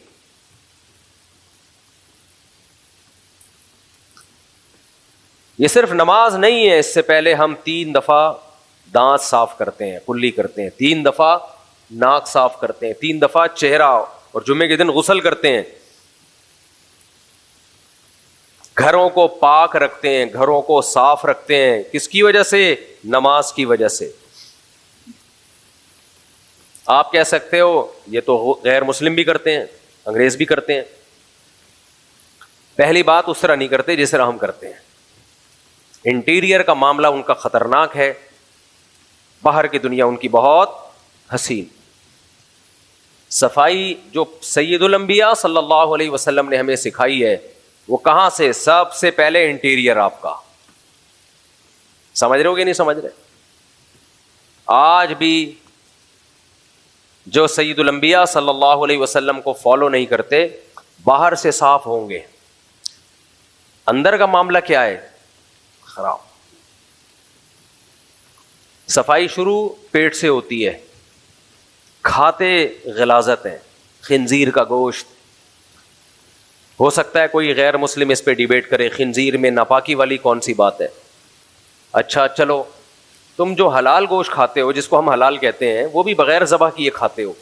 یہ صرف نماز نہیں ہے, اس سے پہلے ہم 3 دفعہ دانت صاف کرتے ہیں, کلی کرتے ہیں, 3 دفعہ ناک صاف کرتے ہیں, 3 دفعہ چہرہ, اور جمعے کے دن غسل کرتے ہیں. گھروں کو پاک رکھتے ہیں, گھروں کو صاف رکھتے ہیں. کس کی وجہ سے؟ نماز کی وجہ سے. آپ کہہ سکتے ہو یہ تو غیر مسلم بھی کرتے ہیں, انگریز بھی کرتے ہیں. پہلی بات اس طرح نہیں کرتے جس طرح ہم کرتے ہیں. انٹیریئر کا معاملہ ان کا خطرناک ہے, باہر کی دنیا ان کی بہت حسین. صفائی جو سید الانبیاء صلی اللہ علیہ وسلم نے ہمیں سکھائی ہے وہ کہاں سے؟ سب سے پہلے انٹیریئر آپ کا. سمجھ رہے ہو کہ نہیں سمجھ رہے؟ آج بھی جو سید الانبیاء صلی اللہ علیہ وسلم کو فالو نہیں کرتے باہر سے صاف ہوں گے, اندر کا معاملہ کیا ہے؟ خراب. صفائی شروع پیٹ سے ہوتی ہے, کھاتے غلاظت ہیں, خنزیر کا گوشت. ہو سکتا ہے کوئی غیر مسلم اس پہ ڈیبیٹ کرے, خنزیر میں ناپاکی والی کون سی بات ہے؟ اچھا چلو, تم جو حلال گوشت کھاتے ہو, جس کو ہم حلال کہتے ہیں, وہ بھی بغیر ذبح کیے کھاتے ہو.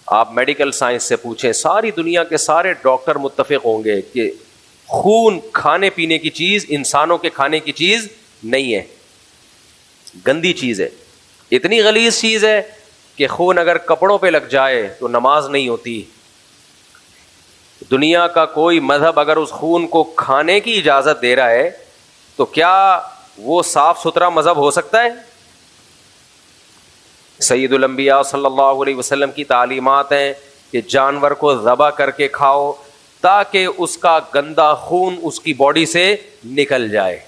آپ میڈیکل سائنس سے پوچھیں, ساری دنیا کے سارے ڈاکٹر متفق ہوں گے کہ خون کھانے پینے کی چیز, انسانوں کے کھانے کی چیز نہیں ہے, گندی چیز ہے, اتنی غلیظ چیز ہے کہ خون اگر کپڑوں پہ لگ جائے تو نماز نہیں ہوتی. دنیا کا کوئی مذہب اگر اس خون کو کھانے کی اجازت دے رہا ہے تو کیا وہ صاف ستھرا مذہب ہو سکتا ہے؟ سید الانبیاء صلی اللہ علیہ وسلم کی تعلیمات ہیں کہ جانور کو ذبح کر کے کھاؤ تاکہ اس کا گندا خون اس کی باڈی سے نکل جائے.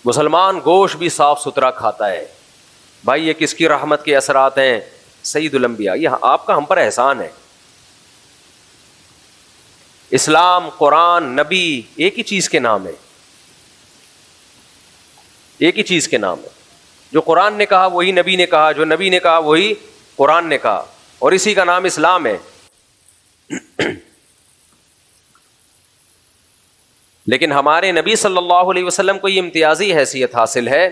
مسلمان گوشت بھی صاف ستھرا کھاتا ہے. بھائی یہ کس کی رحمت کے اثرات ہیں؟ سید الانبیاء. یہ آپ کا ہم پر احسان ہے. اسلام, قرآن, نبی ایک ہی چیز کے نام ہے, ایک ہی چیز کے نام ہے. جو قرآن نے کہا وہی نبی نے کہا, جو نبی نے کہا وہی قرآن نے کہا, اور اسی کا نام اسلام ہے. لیکن ہمارے نبی صلی اللہ علیہ وسلم کو یہ امتیازی حیثیت حاصل ہے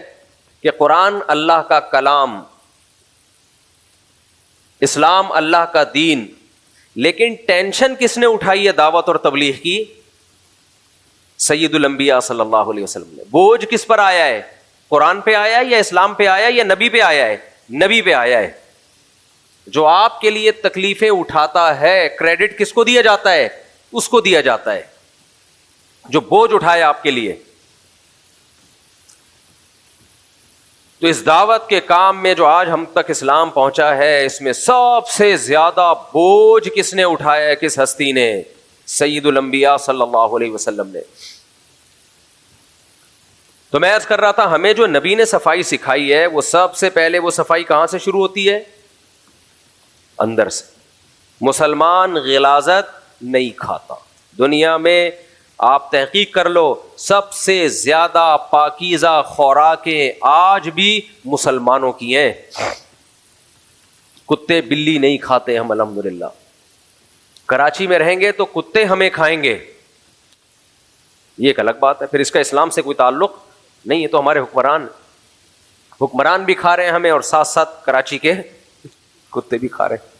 کہ قرآن اللہ کا کلام, اسلام اللہ کا دین. لیکن ٹینشن کس نے اٹھائی ہے دعوت اور تبلیغ کی؟ سید الانبیاء صلی اللہ علیہ وسلم نے. بوجھ کس پر آیا ہے؟ قرآن پہ آیا ہے یا اسلام پہ آیا ہے یا نبی پہ آیا ہے؟ نبی پہ آیا ہے. جو آپ کے لیے تکلیفیں اٹھاتا ہے, کریڈٹ کس کو دیا جاتا ہے؟ اس کو دیا جاتا ہے جو بوجھ اٹھائے آپ کے لیے. تو اس دعوت کے کام میں جو آج ہم تک اسلام پہنچا ہے, اس میں سب سے زیادہ بوجھ کس نے اٹھایا ہے؟ کس ہستی نے؟ سید الانبیاء صلی اللہ علیہ وسلم نے. تو میں عرض کر رہا تھا, ہمیں جو نبی نے صفائی سکھائی ہے وہ سب سے پہلے وہ صفائی کہاں سے شروع ہوتی ہے؟ اندر سے. مسلمان غلاظت نہیں کھاتا. دنیا میں آپ تحقیق کر لو, سب سے زیادہ پاکیزہ خوراکیں آج بھی مسلمانوں کی ہیں. کتے بلی نہیں کھاتے ہم الحمدللہ. کراچی میں رہیں گے تو کتے ہمیں کھائیں گے, یہ ایک الگ بات ہے. پھر اس کا اسلام سے کوئی تعلق نہیں ہے. تو ہمارے حکمران بھی کھا رہے ہیں ہمیں, اور ساتھ ساتھ کراچی کے کتے بھی کھا رہے ہیں.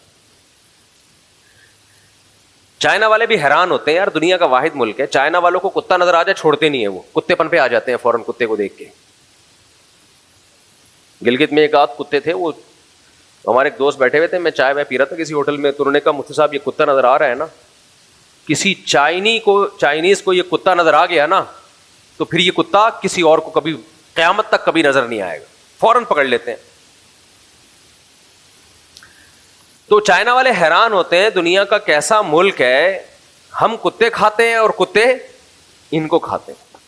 چائنا والے بھی حیران ہوتے ہیں, یار دنیا کا واحد ملک ہے, چائنا والوں کو کتا نظر آ جائے چھوڑتے نہیں ہیں, وہ کتے پن پہ آ جاتے ہیں فوراً کتے کو دیکھ کے. گلگت میں ایک آدھ کتے تھے, وہ ہمارے ایک دوست بیٹھے ہوئے تھے, میں چائے میں پی رہا تھا کسی ہوٹل میں, تو انہوں نے کہا مفتی صاحب یہ کتا نظر آ رہا ہے نا, کسی چائنیز کو یہ کتا نظر آ گیا نا تو پھر یہ کتا کسی اور کو کبھی قیامت تک کبھی نظر نہیں آئے گا, فوراً پکڑ لیتے ہیں. تو چائنا والے حیران ہوتے ہیں دنیا کا کیسا ملک ہے, ہم کتے کھاتے ہیں اور کتے ان کو کھاتے ہیں.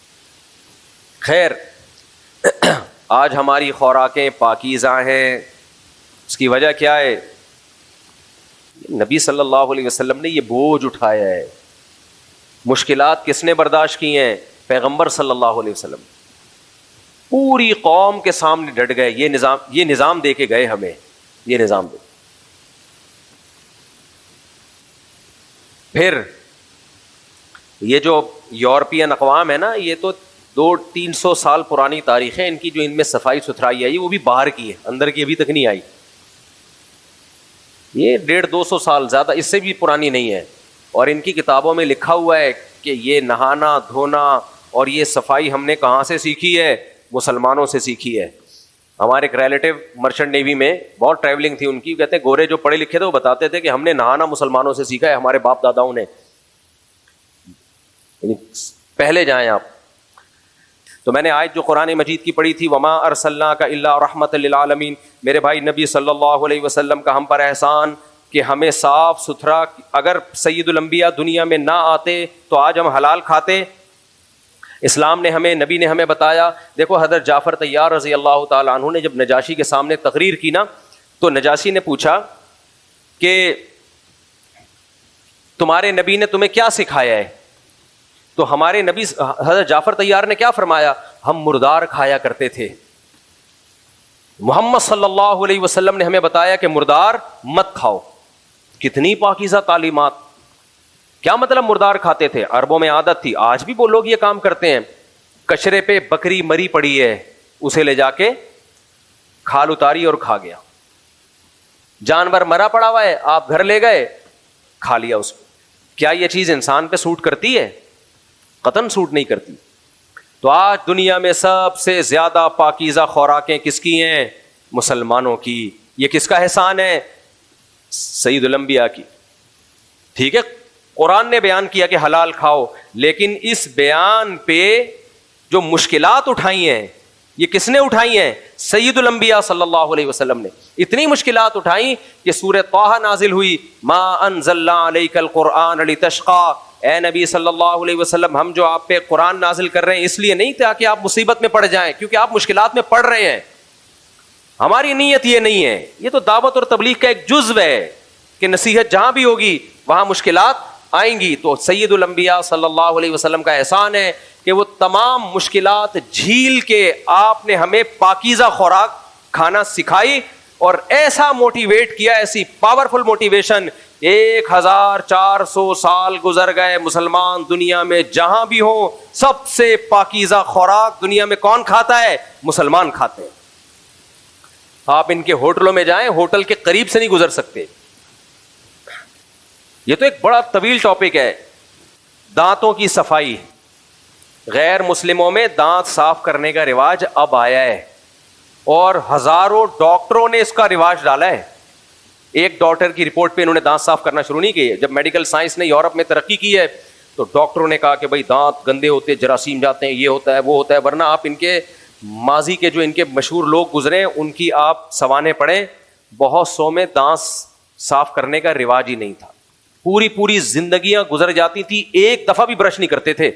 خیر, آج ہماری خوراکیں پاکیزہ ہیں, اس کی وجہ کیا ہے؟ نبی صلی اللہ علیہ وسلم نے یہ بوجھ اٹھایا ہے. مشکلات کس نے برداشت کی ہیں؟ پیغمبر صلی اللہ علیہ وسلم. پوری قوم کے سامنے ڈٹ گئے, یہ نظام دے کے گئے ہمیں, یہ نظام دے. پھر یہ جو یورپین اقوام ہے نا, یہ تو 200-300 سال پرانی تاریخ ہے ان کی, جو ان میں صفائی ستھرائی آئی وہ بھی باہر کی ہے, اندر کی ابھی تک نہیں آئی. یہ 150-200 سال, زیادہ اس سے بھی پرانی نہیں ہے. اور ان کی کتابوں میں لکھا ہوا ہے کہ یہ نہانا دھونا اور یہ صفائی ہم نے کہاں سے سیکھی ہے؟ مسلمانوں سے سیکھی ہے. ہمارے ایک ریلیٹیو مرچنٹ نیوی میں بہت ٹریولنگ تھی ان کی, کہتے ہیں گورے جو پڑھے لکھے تھے وہ بتاتے تھے کہ ہم نے نہانا مسلمانوں سے سیکھا ہے, ہمارے باپ داداؤں نے. پہلے جائیں آپ. تو میں نے آیت جو قرآن مجید کی پڑھی تھی, وما ارسلناک الا رحمۃ للعالمین, میرے بھائی نبی صلی اللہ علیہ وسلم کا ہم پر احسان کہ ہمیں صاف ستھرا, اگر سید الانبیاء دنیا میں نہ آتے تو آج ہم حلال کھاتے. اسلام نے ہمیں, نبی نے ہمیں بتایا. دیکھو حضرت جعفر طیار رضی اللہ تعالیٰ عنہ نے جب نجاشی کے سامنے تقریر کی نا, تو نجاشی نے پوچھا کہ تمہارے نبی نے تمہیں کیا سکھایا ہے؟ تو ہمارے نبی حضرت جعفر طیار نے کیا فرمایا؟ ہم مردار کھایا کرتے تھے. محمد صلی اللہ علیہ وسلم نے ہمیں بتایا کہ مردار مت کھاؤ. کتنی پاکیزہ تعلیمات. کیا مطلب مردار کھاتے تھے؟ عربوں میں عادت تھی, آج بھی وہ لوگ یہ کام کرتے ہیں. کچرے پہ بکری مری پڑی ہے, اسے لے جا کے کھال اتاری اور کھا گیا. جانور مرا پڑا ہوا ہے, آپ گھر لے گئے, کھا لیا اس کو. کیا یہ چیز انسان پہ سوٹ کرتی ہے؟ قطعاً سوٹ نہیں کرتی. تو آج دنیا میں سب سے زیادہ پاکیزہ خوراکیں کس کی ہیں؟ مسلمانوں کی. یہ کس کا احسان ہے؟ سید الانبیاء کی. ٹھیک ہے, قرآن نے بیان کیا کہ حلال کھاؤ, لیکن اس بیان پہ جو مشکلات اٹھائی ہیں, یہ کس نے اٹھائی ہیں؟ سید الانبیاء صلی اللہ علیہ وسلم نے. اتنی مشکلات اٹھائیں کہ سورہ طٰہٰ نازل ہوئی, ما انزلنا علیک القرآن لتشقی. اے نبی صلی اللہ علیہ وسلم, ہم جو آپ پہ قرآن نازل کر رہے ہیں اس لیے نہیں تھا کہ آپ مصیبت میں پڑ جائیں, کیونکہ آپ مشکلات میں پڑ رہے ہیں. ہماری نیت یہ نہیں ہے. یہ تو دعوت اور تبلیغ کا ایک جزو ہے کہ نصیحت جہاں بھی ہوگی وہاں مشکلات آئیں گی. تو سید الانبیاء صلی اللہ علیہ وسلم کا احسان ہے کہ وہ تمام مشکلات جھیل کے آپ نے ہمیں پاکیزہ خوراک کھانا سکھائی, اور ایسا موٹیویٹ کیا, ایسی پاورفل موٹیویشن. 1400 سال گزر گئے, مسلمان دنیا میں جہاں بھی ہوں سب سے پاکیزہ خوراک دنیا میں کون کھاتا ہے؟ مسلمان کھاتے ہیں. آپ ان کے ہوٹلوں میں جائیں, ہوٹل کے قریب سے نہیں گزر سکتے. یہ تو ایک بڑا طویل ٹاپک ہے. دانتوں کی صفائی. غیر مسلموں میں دانت صاف کرنے کا رواج اب آیا ہے, اور ہزاروں ڈاکٹروں نے اس کا رواج ڈالا ہے. ایک ڈاکٹر کی رپورٹ پہ انہوں نے دانت صاف کرنا شروع نہیں کیے. جب میڈیکل سائنس نے یورپ میں ترقی کی ہے تو ڈاکٹروں نے کہا کہ بھائی دانت گندے ہوتے, جراثیم جاتے ہیں, یہ ہوتا ہے وہ ہوتا ہے. ورنہ آپ ان کے ماضی کے جو ان کے مشہور لوگ گزرے ہیں ان کی آپ سوانے پڑھیں, بہت سو میں دانت صاف کرنے کا رواج ہی نہیں تھا. پوری زندگیاں گزر جاتی تھی, ایک دفعہ بھی برش نہیں کرتے تھے.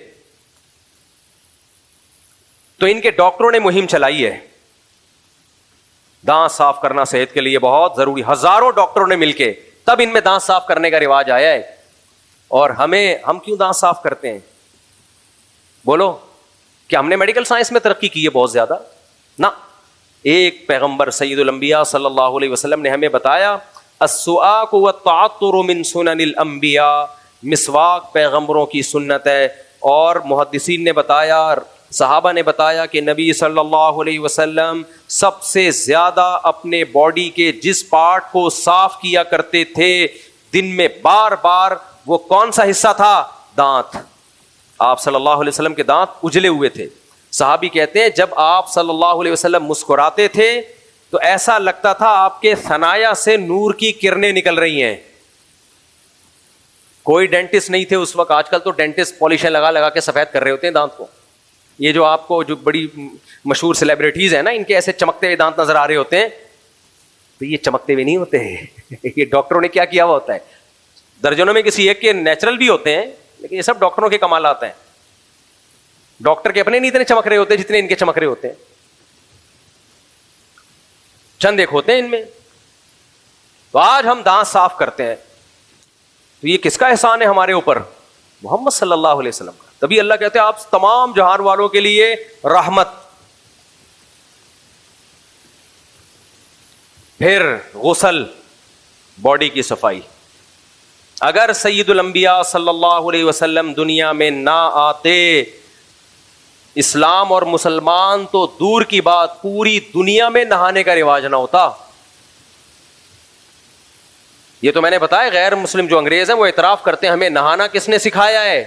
تو ان کے ڈاکٹروں نے مہم چلائی ہے, دانت صاف کرنا صحت کے لیے بہت ضروری. ہزاروں ڈاکٹروں نے مل کے تب ان میں دانت صاف کرنے کا رواج آیا ہے. اور ہم کیوں دانت صاف کرتے ہیں؟ بولو, کیا ہم نے میڈیکل سائنس میں ترقی کی ہے بہت زیادہ؟ نہ. ایک پیغمبر سید الانبیاء صلی اللہ علیہ وسلم نے ہمیں بتایا, السواک والتعطر من سنن الانبیاء. مسواک پیغمبروں کی سنت ہے. اور محدثین نے بتایا, صحابہ نے بتایا کہ نبی صلی اللہ علیہ وسلم سب سے زیادہ اپنے باڈی کے جس پارٹ کو صاف کیا کرتے تھے دن میں بار بار, وہ کون سا حصہ تھا؟ دانت. آپ صلی اللہ علیہ وسلم کے دانت اجلے ہوئے تھے. صحابی کہتے ہیں جب آپ صلی اللہ علیہ وسلم مسکراتے تھے تو ایسا لگتا تھا آپ کے ثنایا سے نور کی کرنیں نکل رہی ہیں. کوئی ڈینٹسٹ نہیں تھے اس وقت. آج کل تو ڈینٹسٹ پالشیں لگا لگا کے سفید کر رہے ہوتے ہیں دانت کو. یہ جو آپ کو جو بڑی مشہور سیلیبریٹیز ہیں نا, ان کے ایسے چمکتے ہوئے دانت نظر آ رہے ہوتے ہیں, تو یہ چمکتے ہوئے نہیں ہوتے ہیں. یہ ڈاکٹروں نے کیا کیا ہوا ہوتا ہے. درجنوں میں کسی ایک کے نیچرل بھی ہوتے ہیں, لیکن یہ سب ڈاکٹروں کے کمالات ہیں. ڈاکٹر کے اپنے نہیں اتنے چمک رہے ہوتے جتنے ان کے چمک رہے ہوتے ہیں. چند ایک ہوتے ہیں ان میں. تو آج ہم دانت صاف کرتے ہیں, تو یہ کس کا احسان ہے ہمارے اوپر؟ محمد صلی اللہ علیہ وسلم کا. تبھی اللہ کہتے ہیں آپ تمام جہان والوں کے لیے رحمت. پھر غسل, باڈی کی صفائی. اگر سید الانبیاء صلی اللہ علیہ وسلم دنیا میں نہ آتے, اسلام اور مسلمان تو دور کی بات, پوری دنیا میں نہانے کا رواج نہ ہوتا. یہ تو میں نے بتایا, غیر مسلم جو انگریز ہیں وہ اعتراف کرتے ہیں ہمیں نہانا کس نے سکھایا ہے؟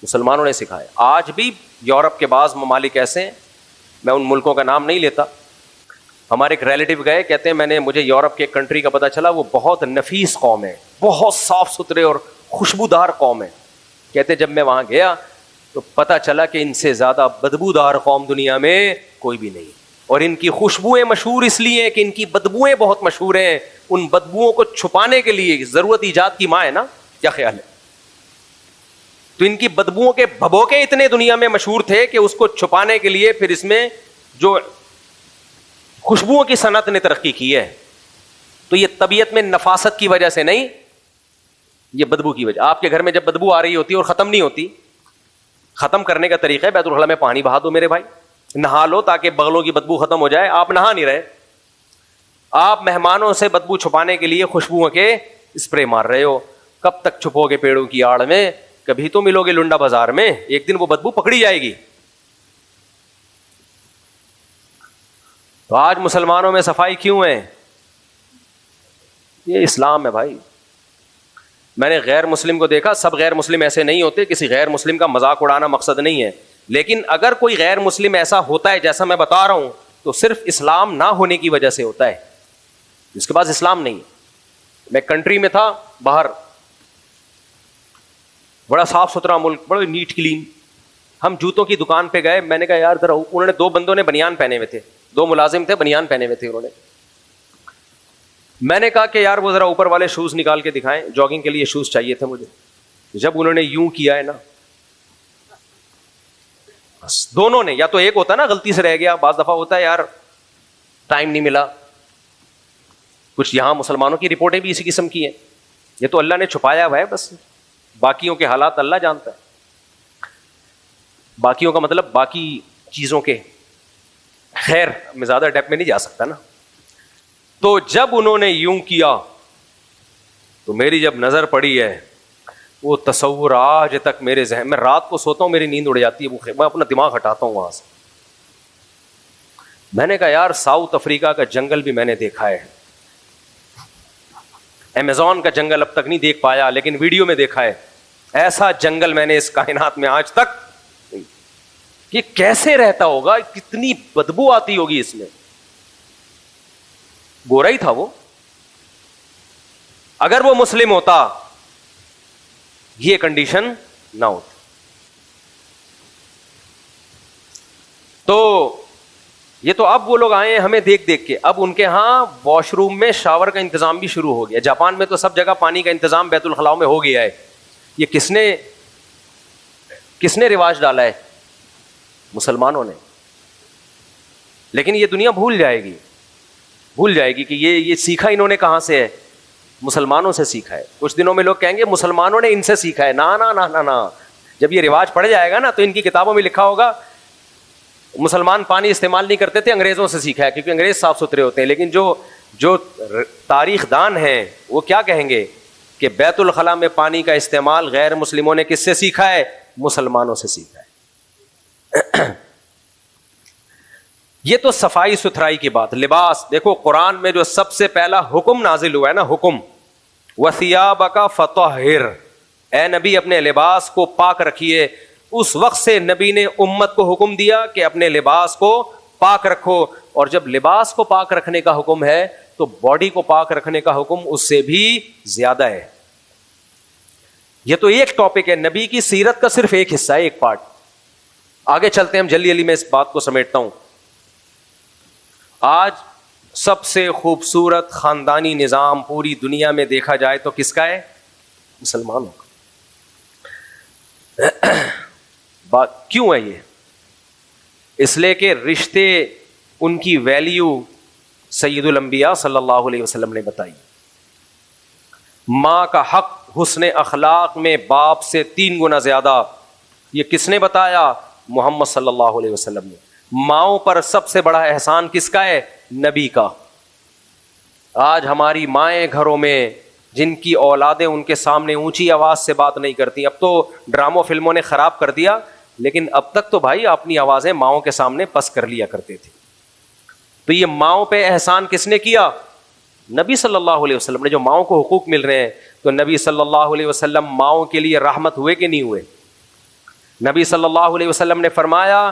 مسلمانوں نے سکھایا. آج بھی یورپ کے بعض ممالک ایسے ہیں, میں ان ملکوں کا نام نہیں لیتا. ہمارے ایک ریلیٹو گئے, کہتے ہیں مجھے یورپ کے کنٹری کا پتہ چلا, وہ بہت نفیس قوم ہے, بہت صاف ستھرے اور خوشبودار قوم ہے. کہتے جب میں وہاں گیا تو پتہ چلا کہ ان سے زیادہ بدبودار قوم دنیا میں کوئی بھی نہیں. اور ان کی خوشبوئیں مشہور اس لیے کہ ان کی بدبوئیں بہت مشہور ہیں. ان بدبوؤں کو چھپانے کے لیے ضرورت ایجاد کی ماں ہے نا, کیا خیال ہے؟ تو ان کی بدبوؤں کے بھبوکے اتنے دنیا میں مشہور تھے کہ اس کو چھپانے کے لیے پھر اس میں جو خوشبوؤں کی صنعت نے ترقی کی ہے. تو یہ طبیعت میں نفاست کی وجہ سے نہیں, یہ بدبو کی وجہ. آپ کے گھر میں جب بدبو آ رہی ہوتی ہے اور ختم نہیں ہوتی, ختم کرنے کا طریقہ ہے بیت الخلا میں پانی بہا دو میرے بھائی, نہا لو تاکہ بغلوں کی بدبو ختم ہو جائے. آپ نہا نہیں رہے, آپ مہمانوں سے بدبو چھپانے کے لیے خوشبوؤں کے اسپرے مار رہے ہو. کب تک چھپو گے پیڑوں کی آڑ میں؟ کبھی تو ملو گے لنڈا بازار میں, ایک دن وہ بدبو پکڑی جائے گی. تو آج مسلمانوں میں صفائی کیوں ہے؟ یہ اسلام ہے بھائی. میں نے غیر مسلم کو دیکھا, سب غیر مسلم ایسے نہیں ہوتے, کسی غیر مسلم کا مذاق اڑانا مقصد نہیں ہے, لیکن اگر کوئی غیر مسلم ایسا ہوتا ہے جیسا میں بتا رہا ہوں تو صرف اسلام نہ ہونے کی وجہ سے ہوتا ہے, اس کے پاس اسلام نہیں. میں کنٹری میں تھا باہر, بڑا صاف ستھرا ملک, بڑا نیٹ کلین. ہم جوتوں کی دکان پہ گئے, میں نے کہا یار ذرا, انہوں نے 2 بندوں نے بنیان پہنے ہوئے تھے, 2 ملازم تھے بنیان پہنے ہوئے تھے انہوں نے. میں نے کہا کہ یار وہ ذرا اوپر والے شوز نکال کے دکھائیں, جاگنگ کے لیے شوز چاہیے تھے مجھے. جب انہوں نے یوں کیا ہے نا, بس دونوں نے, یا تو ایک ہوتا ہے نا غلطی سے رہ گیا, بعض دفعہ ہوتا ہے یار ٹائم نہیں ملا, کچھ یہاں مسلمانوں کی رپورٹیں بھی اسی قسم کی ہیں. یہ تو اللہ نے چھپایا ہوا ہے, بس باقیوں کے حالات اللہ جانتا ہے. باقیوں کا مطلب باقی چیزوں کے, خیر میں زیادہ ڈیپ میں نہیں جا سکتا نا. تو جب انہوں نے یوں کیا تو میری جب نظر پڑی ہے, وہ تصور آج تک میرے ذہن میں, رات کو سوتا ہوں میری نیند اڑ جاتی ہے, میں اپنا دماغ ہٹاتا ہوں وہاں سے. میں نے کہا یار ساؤتھ افریقہ کا جنگل بھی میں نے دیکھا ہے, امیزون کا جنگل اب تک نہیں دیکھ پایا لیکن ویڈیو میں دیکھا ہے. ایسا جنگل میں نے اس کائنات میں آج تک, یہ کیسے رہتا ہوگا, کتنی بدبو آتی ہوگی اس میں. گورا ہی تھا وہ, اگر وہ مسلم ہوتا یہ کنڈیشن نہ ہوتی. تو یہ تو اب وہ لوگ آئے ہیں ہمیں دیکھ دیکھ کے, اب ان کے ہاں واش روم میں شاور کا انتظام بھی شروع ہو گیا. جاپان میں تو سب جگہ پانی کا انتظام بیت الخلاء میں ہو گیا ہے. یہ کس نے رواج ڈالا ہے؟ مسلمانوں نے. لیکن یہ دنیا بھول جائے گی کہ یہ سیکھا انہوں نے کہاں سے ہے؟ مسلمانوں سے سیکھا ہے. کچھ دنوں میں لوگ کہیں گے مسلمانوں نے ان سے سیکھا ہے. نا نا نا نا نا, جب یہ رواج پڑ جائے گا نا تو ان کی کتابوں میں لکھا ہوگا مسلمان پانی استعمال نہیں کرتے تھے, انگریزوں سے سیکھا ہے, کیونکہ انگریز صاف ستھرے ہوتے ہیں. لیکن جو تاریخ دان ہیں وہ کیا کہیں گے کہ بیت الخلاء میں پانی کا استعمال غیر مسلموں نے کس سے سیکھا ہے؟ مسلمانوں سے سیکھا ہے. یہ تو صفائی ستھرائی کی بات. لباس دیکھو, قرآن میں جو سب سے پہلا حکم نازل ہوا ہے نا, حکم وَثِيَابَكَ فَطَهِّرْ, اے نبی اپنے لباس کو پاک رکھیے. اس وقت سے نبی نے امت کو حکم دیا کہ اپنے لباس کو پاک رکھو. اور جب لباس کو پاک رکھنے کا حکم ہے تو باڈی کو پاک رکھنے کا حکم اس سے بھی زیادہ ہے. یہ تو ایک ٹاپک ہے, نبی کی سیرت کا صرف ایک حصہ ہے, ایک پارٹ. آگے چلتے ہیں ہم جلدی جلدی, میں اس بات کو سمیٹتا ہوں. آج سب سے خوبصورت خاندانی نظام پوری دنیا میں دیکھا جائے تو کس کا ہے؟ مسلمانوں کا. بات کیوں ہے یہ؟ اس لیے کہ رشتے, ان کی ویلیو سید الانبیاء صلی اللہ علیہ وسلم نے بتائی. ماں کا حق حسن اخلاق میں باپ سے 3 گنا زیادہ. یہ کس نے بتایا؟ محمد صلی اللہ علیہ وسلم نے. ماؤں پر سب سے بڑا احسان کس کا ہے؟ نبی کا. آج ہماری مائیں گھروں میں جن کی اولادیں ان کے سامنے اونچی آواز سے بات نہیں کرتی, اب تو ڈراموں فلموں نے خراب کر دیا, لیکن اب تک تو بھائی اپنی آوازیں ماؤں کے سامنے پس کر لیا کرتے تھے. تو یہ ماؤں پہ احسان کس نے کیا؟ نبی صلی اللہ علیہ وسلم نے. جو ماؤں کو حقوق مل رہے ہیں تو نبی صلی اللہ علیہ وسلم ماؤں کے لیے رحمت ہوئے کہ نہیں ہوئے؟ نبی صلی اللہ علیہ وسلم نے فرمایا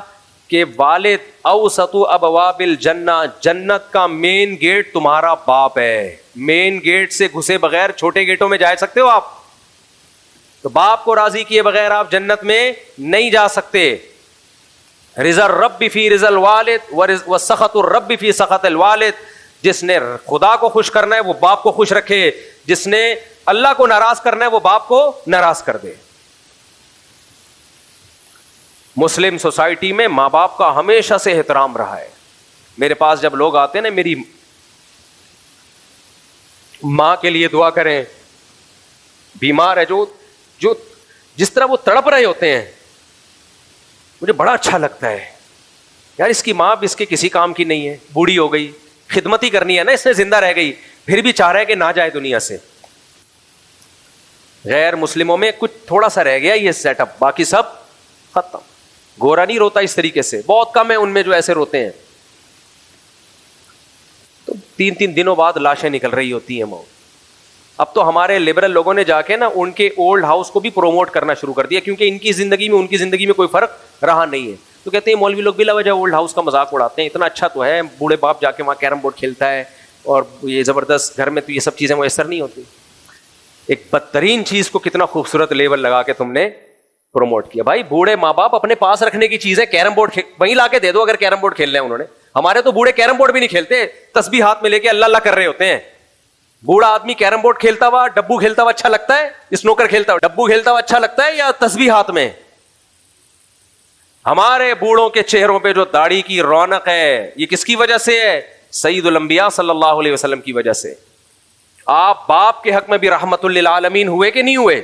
کہ والد اوسط ابواب الجنہ, جنت کا مین گیٹ تمہارا باپ ہے. مین گیٹ سے گھسے بغیر چھوٹے گیٹوں میں جا سکتے ہو آپ؟ تو باپ کو راضی کیے بغیر آپ جنت میں نہیں جا سکتے. رضا الرب فی رضا الوالد وسخط الرب فی سخط الوالد. جس نے خدا کو خوش کرنا ہے وہ باپ کو خوش رکھے, جس نے اللہ کو ناراض کرنا ہے وہ باپ کو ناراض کر دے. مسلم سوسائٹی میں ماں باپ کا ہمیشہ سے احترام رہا ہے. میرے پاس جب لوگ آتے ہیں نا, میری ماں کے لیے دعا کریں, بیمار ہے جو جس طرح وہ تڑپ رہے ہوتے ہیں مجھے بڑا اچھا لگتا ہے. یار اس کی ماں بھی اس کے کسی کام کی نہیں ہے, بوڑھی ہو گئی, خدمت ہی کرنی ہے نا, اس نے زندہ رہ گئی, پھر بھی چاہ رہا ہے کہ نہ جائے دنیا سے. غیر مسلموں میں کچھ تھوڑا سا رہ گیا یہ سیٹ اپ, باقی سب ختم. گورا نہیں روتا اس طریقے سے, بہت کم ہے ان میں جو ایسے روتے ہیں. تو 3 دنوں بعد لاشیں نکل رہی ہوتی ہیں موت. اب تو ہمارے لبرل لوگوں نے جا کے نا ان کے اولڈ ہاؤس کو بھی پروموٹ کرنا شروع کر دیا, کیونکہ ان کی زندگی میں ان کی زندگی میں کوئی فرق رہا نہیں ہے. تو کہتے ہیں مولوی لوگ بلا وجہ اولڈ ہاؤس کا مذاق اڑاتے ہیں, اتنا اچھا تو ہے, بوڑھے باپ جا کے وہاں کیرم بورڈ کھیلتا ہے, اور یہ زبردست گھر میں تو یہ سب چیزیں میسر نہیں ہوتی. ایک بدترین چیز کو کتنا خوبصورت لیبل لگا کے تم نے پروموٹ کیا. بھائی بوڑھے ماں باپ اپنے پاس رکھنے کی چیزیں کیرم بورڈ وہیں لا کے دے دو اگر کیرم بورڈ کھیل رہے ہیں انہوں نے. ہمارے تو بوڑھے کیرم بورڈ بھی نہیں کھیلتے, تسبیح ہاتھ میں لے کے اللہ اللہ کر رہے ہوتے ہیں. بوڑھا آدمی کیرم بورڈ کھیلتا ہوا, ڈبو کھیلتا ہوا اچھا لگتا ہے, اسنوکر کھیلتا ہوا, ڈبو کھیلتا ہوا اچھا لگتا ہے یا تسبیح ہاتھ میں؟ ہمارے بوڑھوں کے چہروں پہ جو داڑھی کی رونق ہے یہ کس کی وجہ سے ہے؟ سید الانبیاء صلی اللہ علیہ وسلم کی وجہ سے. آپ باپ کے حق میں بھی رحمت للعالمین ہوئے کہ نہیں ہوئے؟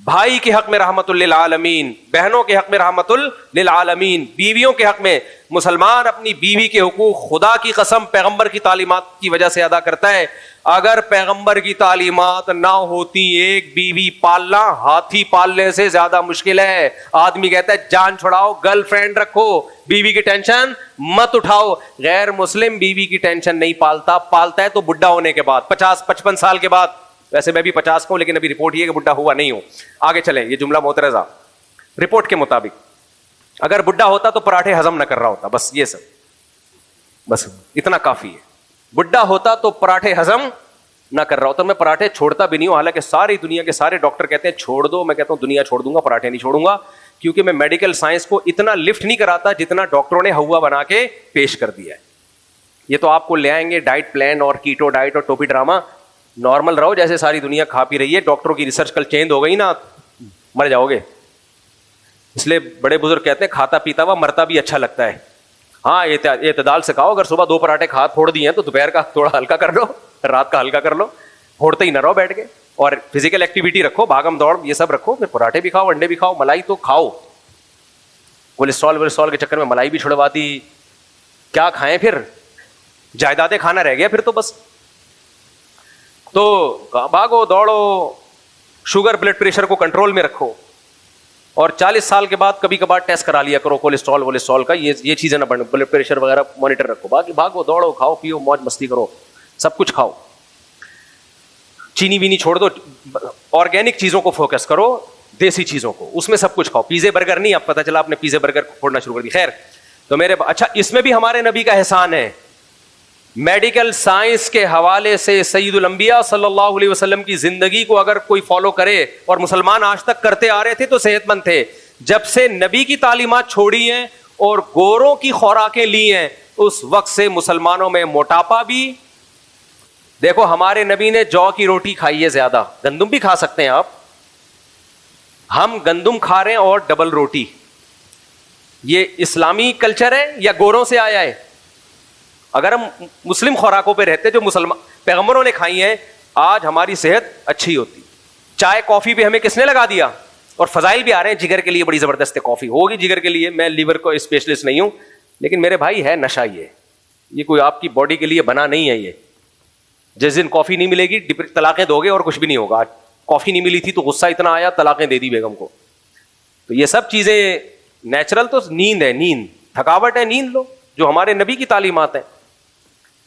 بھائی کے حق میں رحمت للعالمین, بہنوں کے حق میں رحمت للعالمین, بیویوں کے حق میں. مسلمان اپنی بیوی کے حقوق خدا کی قسم پیغمبر کی تعلیمات کی وجہ سے ادا کرتا ہے. اگر پیغمبر کی تعلیمات نہ ہوتی ایک بیوی پالنا ہاتھی پالنے سے زیادہ مشکل ہے. آدمی کہتا ہے جان چھڑاؤ, گرل فرینڈ رکھو, بیوی کی ٹینشن مت اٹھاؤ. غیر مسلم بیوی کی ٹینشن نہیں پالتا, پالتا ہے تو بڈھا ہونے کے بعد, 50-55 سال کے بعد. ویسے میں بھی 50 کا ہوں لیکن ابھی رپورٹ یہ کہ بڈھا ہوا نہیں ہوں. آگے چلیں, یہ جملہ معترضہ. رپورٹ کے مطابق اگر بڈھا ہوتا تو پراٹھے ہضم نہ کر رہا ہوتا, بس یہ سب, بس اتنا کافی ہے. بڈھا ہوتا تو پراٹھے ہضم نہ کر رہا ہوتا. میں پراٹھے چھوڑتا بھی نہیں ہوں, حالانکہ ساری دنیا کے سارے ڈاکٹر کہتے ہیں چھوڑ دو. میں کہتا ہوں دنیا چھوڑ دوں گا, پراٹھے نہیں چھوڑوں گا, کیونکہ میں میڈیکل سائنس کو اتنا لفٹ نہیں کراتا جتنا ڈاکٹروں نے ہوا بنا کے پیش کر دیا ہے. یہ تو آپ کو لے آئیں گے ڈائٹ پلان اور کیٹو ڈائٹ اور ٹوپی ڈرامہ, نارمل رہو جیسے ساری دنیا کھا پی رہی ہے. ڈاکٹروں کی ریسرچ کل چینج ہو گئی نا, مر جاؤ گے. اس لیے بڑے بزرگ کہتے ہیں کھاتا پیتا ہوا مرتا بھی اچھا لگتا ہے. ہاں اعتدال سے کھاؤ. اگر صبح 2 پراٹھے کھا پھوڑ دیے ہیں تو دوپہر کا تھوڑا ہلکا کر لو, رات کا ہلکا کر لو, پھوڑتے ہی نہ رہو بیٹھ کے. اور فزیکل ایکٹیویٹی رکھو, بھاگم دوڑ یہ سب رکھو. پھر پراٹھے بھی کھاؤ, انڈے بھی کھاؤ, ملائی تو کھاؤ. کولیسٹرول کے چکر میں ملائی بھی چھڑوا دی, کیا کھائیں پھر؟ جائیدادیں کھانا رہ گیا پھر تو بس. تو بھاگو دوڑو, شوگر بلڈ پریشر کو کنٹرول میں رکھو, اور 40 سال کے بعد کبھی کبھار ٹیسٹ کرا لیا کرو کولیسٹرول کا. یہ چیزیں نہ بڑھیں, بلڈ پریشر وغیرہ مانیٹر رکھو. باقی بھاگو دوڑو, کھاؤ پیو, موج مستی کرو, سب کچھ کھاؤ. چینی وینی چھوڑ دو, آرگینک چیزوں کو فوکس کرو, دیسی چیزوں کو, اس میں سب کچھ کھاؤ. پیزے برگر نہیں, اب پتہ چلا آپ نے پیزے برگر چھوڑنا شروع کر دی. خیر, تو میرے اچھا اس میں بھی ہمارے نبی کا احسان ہے. میڈیکل سائنس کے حوالے سے سید الانبیاء صلی اللہ علیہ وسلم کی زندگی کو اگر کوئی فالو کرے, اور مسلمان آج تک کرتے آ رہے تھے تو صحت مند تھے. جب سے نبی کی تعلیمات چھوڑی ہیں اور گوروں کی خوراکیں لی ہیں, اس وقت سے مسلمانوں میں موٹاپا بھی. دیکھو ہمارے نبی نے جو کی روٹی کھائی ہے زیادہ, گندم بھی کھا سکتے ہیں آپ, ہم گندم کھا رہے ہیں اور ڈبل روٹی. یہ اسلامی کلچر ہے یا گوروں سے آیا ہے؟ اگر ہم مسلم خوراکوں پہ رہتے جو مسلمان پیغمبروں نے کھائی ہیں, آج ہماری صحت اچھی ہوتی. چائے کافی پہ ہمیں کس نے لگا دیا؟ اور فضائل بھی آ رہے ہیں, جگر کے لیے بڑی زبردست ہے کافی, ہوگی جگر کے لیے. میں لیور کو اسپیشلسٹ نہیں ہوں, لیکن میرے بھائی ہے نشہ, یہ کوئی آپ کی باڈی کے لیے بنا نہیں ہے. یہ جس دن کافی نہیں ملے گی طلاقیں دو گے اور کچھ بھی نہیں ہوگا. کافی نہیں ملی تھی تو غصہ اتنا آیا, طلاقیں دے دی بیگم کو. تو یہ سب چیزیں نیچرل تو نیند ہے, نیند تھکاوٹ ہے, نیند لو, جو ہمارے نبی کی تعلیمات ہیں.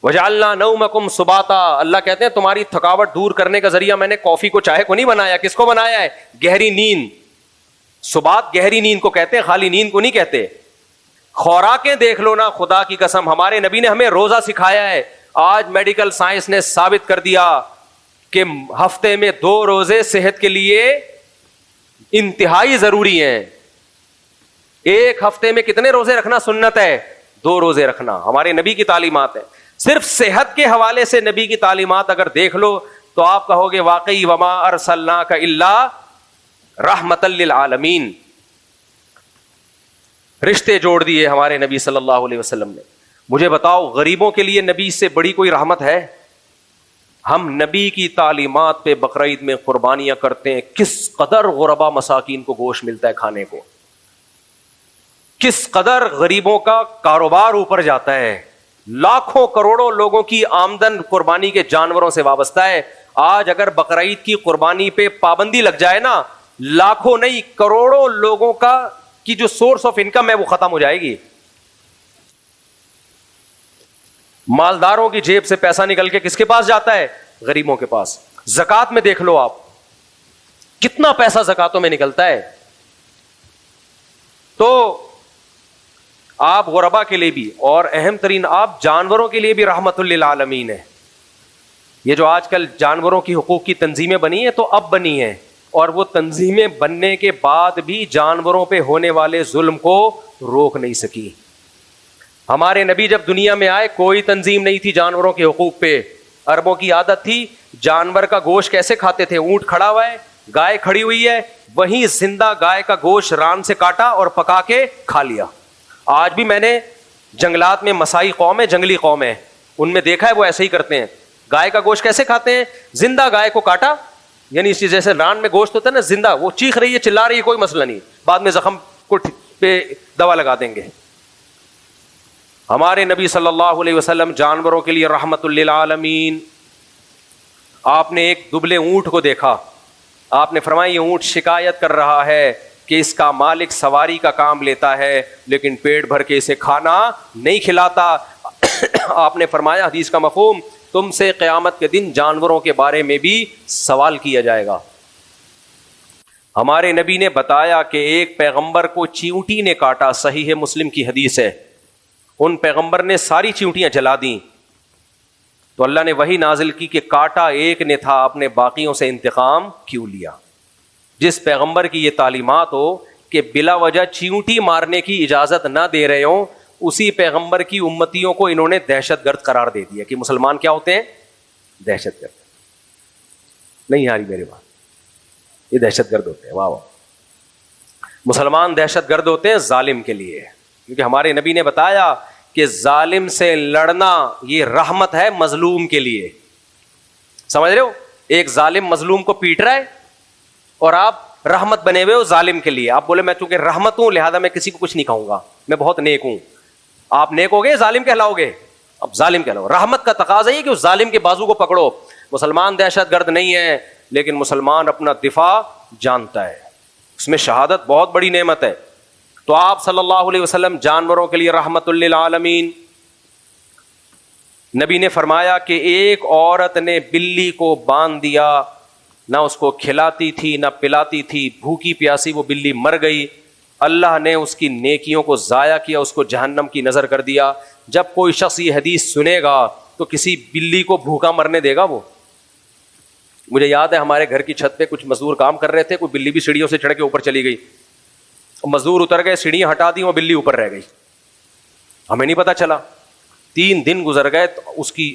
وجعلنا نومکم سباتا, اللہ کہتے ہیں تمہاری تھکاوٹ دور کرنے کا ذریعہ میں نے کافی کو چائے کو نہیں بنایا. کس کو بنایا ہے؟ گہری نیند. سبات گہری نیند کو کہتے ہیں, خالی نیند کو نہیں کہتے. خوراکیں دیکھ لو نا, خدا کی قسم ہمارے نبی نے ہمیں روزہ سکھایا ہے. آج میڈیکل سائنس نے ثابت کر دیا کہ ہفتے میں 2 روزے صحت کے لیے انتہائی ضروری ہیں. ایک ہفتے میں کتنے روزے رکھنا سنت ہے؟ 2 روزے رکھنا، ہمارے نبی کی تعلیمات ہے. صرف صحت کے حوالے سے نبی کی تعلیمات اگر دیکھ لو تو آپ کہو گے واقعی وما ارسلناک الا رحمت للعالمین. رشتے جوڑ دیے ہمارے نبی صلی اللہ علیہ وسلم نے. مجھے بتاؤ غریبوں کے لیے نبی سے بڑی کوئی رحمت ہے؟ ہم نبی کی تعلیمات پہ بقرعید میں قربانیاں کرتے ہیں. کس قدر غربا مساکین کو گوشت ملتا ہے کھانے کو، کس قدر غریبوں کا کاروبار اوپر جاتا ہے. لاکھوں کروڑوں لوگوں کی آمدن قربانی کے جانوروں سے وابستہ ہے. آج اگر بقرعید کی قربانی پہ پابندی لگ جائے نا، لاکھوں نہیں کروڑوں لوگوں کی جو سورس آف انکم ہے وہ ختم ہو جائے گی. مالداروں کی جیب سے پیسہ نکل کے کس کے پاس جاتا ہے؟ غریبوں کے پاس. زکات میں دیکھ لو آپ کتنا پیسہ زکاتوں میں نکلتا ہے. تو آپ غربا کے لیے بھی اور اہم ترین آپ جانوروں کے لیے بھی رحمت للعالمین ہے. یہ جو آج کل جانوروں کی حقوق کی تنظیمیں بنی ہیں تو اب بنی ہیں، اور وہ تنظیمیں بننے کے بعد بھی جانوروں پہ ہونے والے ظلم کو روک نہیں سکی. ہمارے نبی جب دنیا میں آئے کوئی تنظیم نہیں تھی جانوروں کے حقوق پہ. عربوں کی عادت تھی جانور کا گوشت کیسے کھاتے تھے؟ اونٹ کھڑا ہوا ہے، گائے کھڑی ہوئی ہے، وہیں زندہ گائے کا گوشت ران سے کاٹا اور پکا کے کھا لیا. آج بھی میں نے جنگلات میں مسائی قوم ہے، جنگلی قوم ہے، ان میں دیکھا ہے وہ ایسے ہی کرتے ہیں. گائے کا گوشت کیسے کھاتے ہیں؟ زندہ گائے کو کاٹا، یعنی اس جیسے ران میں گوشت ہوتا ہے نا زندہ، وہ چیخ رہی ہے چلا رہی ہے کوئی مسئلہ نہیں، بعد میں زخم کو پہ دوا لگا دیں گے. ہمارے نبی صلی اللہ علیہ وسلم جانوروں کے لیے رحمت للعالمین. آپ نے ایک دبلے اونٹ کو دیکھا، آپ نے فرمایا یہ اونٹ شکایت کر رہا ہے کہ اس کا مالک سواری کا کام لیتا ہے لیکن پیٹ بھر کے اسے کھانا نہیں کھلاتا. آپ نے فرمایا حدیث کا مفہوم تم سے قیامت کے دن جانوروں کے بارے میں بھی سوال کیا جائے گا. ہمارے نبی نے بتایا کہ ایک پیغمبر کو چیونٹی نے کاٹا، صحیح مسلم کی حدیث ہے. ان پیغمبر نے ساری چیونٹیاں جلا دیں تو اللہ نے وہی نازل کی کہ کاٹا ایک نے تھا، آپ نے باقیوں سے انتقام کیوں لیا. جس پیغمبر کی یہ تعلیمات ہو کہ بلا وجہ چیونٹی مارنے کی اجازت نہ دے رہے ہوں، اسی پیغمبر کی امتیوں کو انہوں نے دہشت گرد قرار دے دیا کہ مسلمان کیا ہوتے ہیں؟ دہشت گرد. نہیں آ رہی میری بات؟ یہ دہشت گرد ہوتے ہیں. واہ واہ. مسلمان دہشت گرد ہوتے ہیں ظالم کے لیے، کیونکہ ہمارے نبی نے بتایا کہ ظالم سے لڑنا یہ رحمت ہے مظلوم کے لیے. سمجھ رہے ہو؟ ایک ظالم مظلوم کو پیٹ رہا ہے اور آپ رحمت بنے ہوئے ہو ظالم کے لیے. آپ بولے میں چونکہ رحمت ہوں لہذا میں کسی کو کچھ نہیں کہوں گا، میں بہت نیک ہوں. آپ نیک ہو گے ظالم کہلاؤ گے. اب ظالم کہلاؤ. رحمت کا تقاضا یہ کہ اس ظالم کے بازو کو پکڑو. مسلمان دہشت گرد نہیں ہے لیکن مسلمان اپنا دفاع جانتا ہے، اس میں شہادت بہت بڑی نعمت ہے. تو آپ صلی اللہ علیہ وسلم جانوروں کے لیے رحمت للعالمین. نبی نے فرمایا کہ ایک عورت نے بلی کو باندھ دیا، نہ اس کو کھلاتی تھی نہ پلاتی تھی، بھوکی پیاسی وہ بلی مر گئی. اللہ نے اس کی نیکیوں کو ضائع کیا، اس کو جہنم کی نظر کر دیا. جب کوئی شخص یہ حدیث سنے گا تو کسی بلی کو بھوکا مرنے دے گا وہ؟ مجھے یاد ہے ہمارے گھر کی چھت پہ کچھ مزدور کام کر رہے تھے، کوئی بلی بھی سیڑھیوں سے چڑھ کے اوپر چلی گئی. مزدور اتر گئے، سیڑھیاں ہٹا دی، وہ بلی اوپر رہ گئی. ہمیں نہیں پتا چلا. 3 دن گزر گئے تو اس کی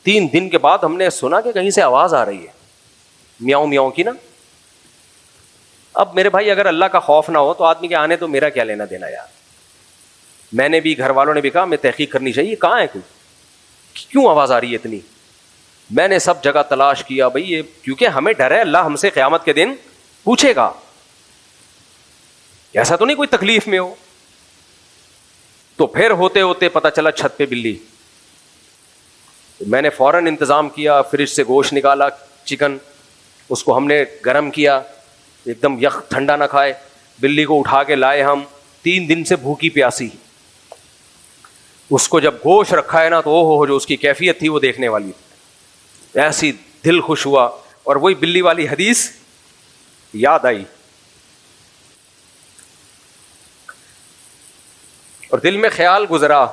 3 دن کے بعد ہم نے سنا کہ کہیں سے آواز آ رہی ہے میاؤں میاؤں کی نا. اب میرے بھائی اگر اللہ کا خوف نہ ہو تو آدمی کے آنے تو میرا کیا لینا دینا یار. میں نے بھی گھر والوں نے بھی کہا میں تحقیق کرنی چاہیے کہاں ہے کوئی، کیوں آواز آ رہی ہے اتنی. میں نے سب جگہ تلاش کیا بھائی یہ، کیونکہ ہمیں ڈر ہے اللہ ہم سے قیامت کے دن پوچھے گا. ایسا تو نہیں کوئی تکلیف میں ہو. تو پھر ہوتے ہوتے پتہ چلا چھت پہ بلی. میں نے فوراً انتظام کیا، فریج سے گوشت نکالا چکن، اس کو ہم نے گرم کیا ایک دم یخ ٹھنڈا نہ کھائے. بلی کو اٹھا کے لائے ہم، 3 دن سے بھوکی پیاسی. اس کو جب گوشت رکھا ہے نا تو ہو جو اس کی کیفیت تھی وہ دیکھنے والی، ایسی دل خوش ہوا. اور وہی بلی والی حدیث یاد آئی اور دل میں خیال گزرا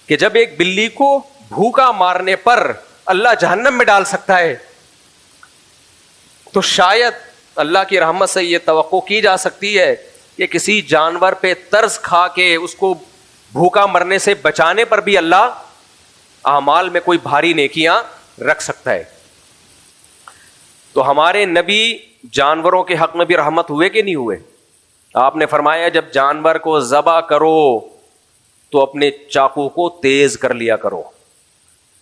کہ جب ایک بلی کو بھوکا مارنے پر اللہ جہنم میں ڈال سکتا ہے تو شاید اللہ کی رحمت سے یہ توقع کی جا سکتی ہے کہ کسی جانور پہ ترس کھا کے اس کو بھوکا مرنے سے بچانے پر بھی اللہ اعمال میں کوئی بھاری نیکیاں رکھ سکتا ہے. تو ہمارے نبی جانوروں کے حق میں بھی رحمت ہوئے کہ نہیں ہوئے؟ آپ نے فرمایا جب جانور کو ذبح کرو تو اپنے چاقو کو تیز کر لیا کرو.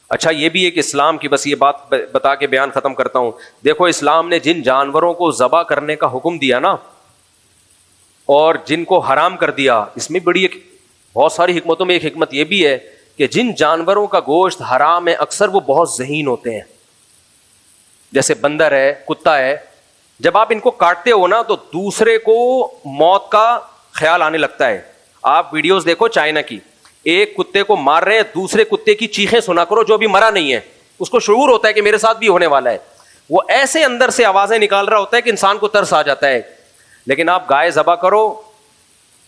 اچھا یہ بھی ایک اسلام کی، بس یہ بات بتا کے بیان ختم کرتا ہوں. دیکھو اسلام نے جن جانوروں کو ذبح کرنے کا حکم دیا نا اور جن کو حرام کر دیا، اس میں بڑی ایک بہت ساری حکمتوں میں ایک حکمت یہ بھی ہے کہ جن جانوروں کا گوشت حرام ہے اکثر وہ بہت ذہین ہوتے ہیں. جیسے بندر ہے، کتا ہے، جب آپ ان کو کاٹتے ہو نا تو دوسرے کو موت کا خیال آنے لگتا ہے. آپ ویڈیوز دیکھو چائنا کی، ایک کتے کو مار رہے ہیں، دوسرے کتے کی چیخیں سنا کرو جو ابھی مرا نہیں ہے، اس کو شعور ہوتا ہے کہ میرے ساتھ بھی ہونے والا ہے، وہ ایسے اندر سے آوازیں نکال رہا ہوتا ہے کہ انسان کو ترس آ جاتا ہے. لیکن آپ گائے ذبح کرو،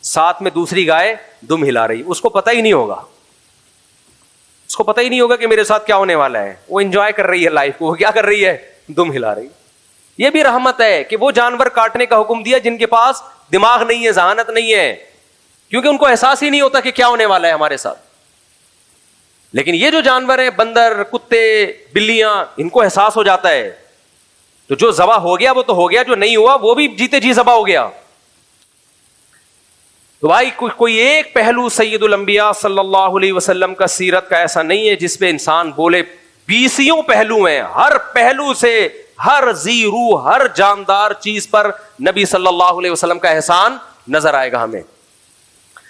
ساتھ میں دوسری گائے دم ہلا رہی، اس کو پتہ ہی نہیں ہوگا، اس کو پتہ ہی نہیں ہوگا کہ میرے ساتھ کیا ہونے والا ہے. وہ انجوائے کر رہی ہے لائف کو، وہ کیا کر رہی ہے؟ دم ہلا رہی. یہ بھی رحمت ہے کہ وہ جانور کاٹنے کا حکم دیا جن کے پاس دماغ نہیں ہے، ذہانت نہیں ہے، کیونکہ ان کو احساس ہی نہیں ہوتا کہ کیا ہونے والا ہے ہمارے ساتھ. لیکن یہ جو جانور ہیں، بندر، کتے، بلیاں، ان کو احساس ہو جاتا ہے. تو جو ذبح ہو گیا وہ تو ہو گیا، جو نہیں ہوا وہ بھی جیتے جی ذبح ہو گیا. تو بھائی کوئی ایک پہلو سید الانبیاء صلی اللہ علیہ وسلم کا سیرت کا ایسا نہیں ہے جس پہ انسان بولے. 20 پہلو ہیں، ہر پہلو سے، ہر ذی روح، ہر جاندار چیز پر نبی صلی اللہ علیہ وسلم کا احسان نظر آئے گا ہمیں.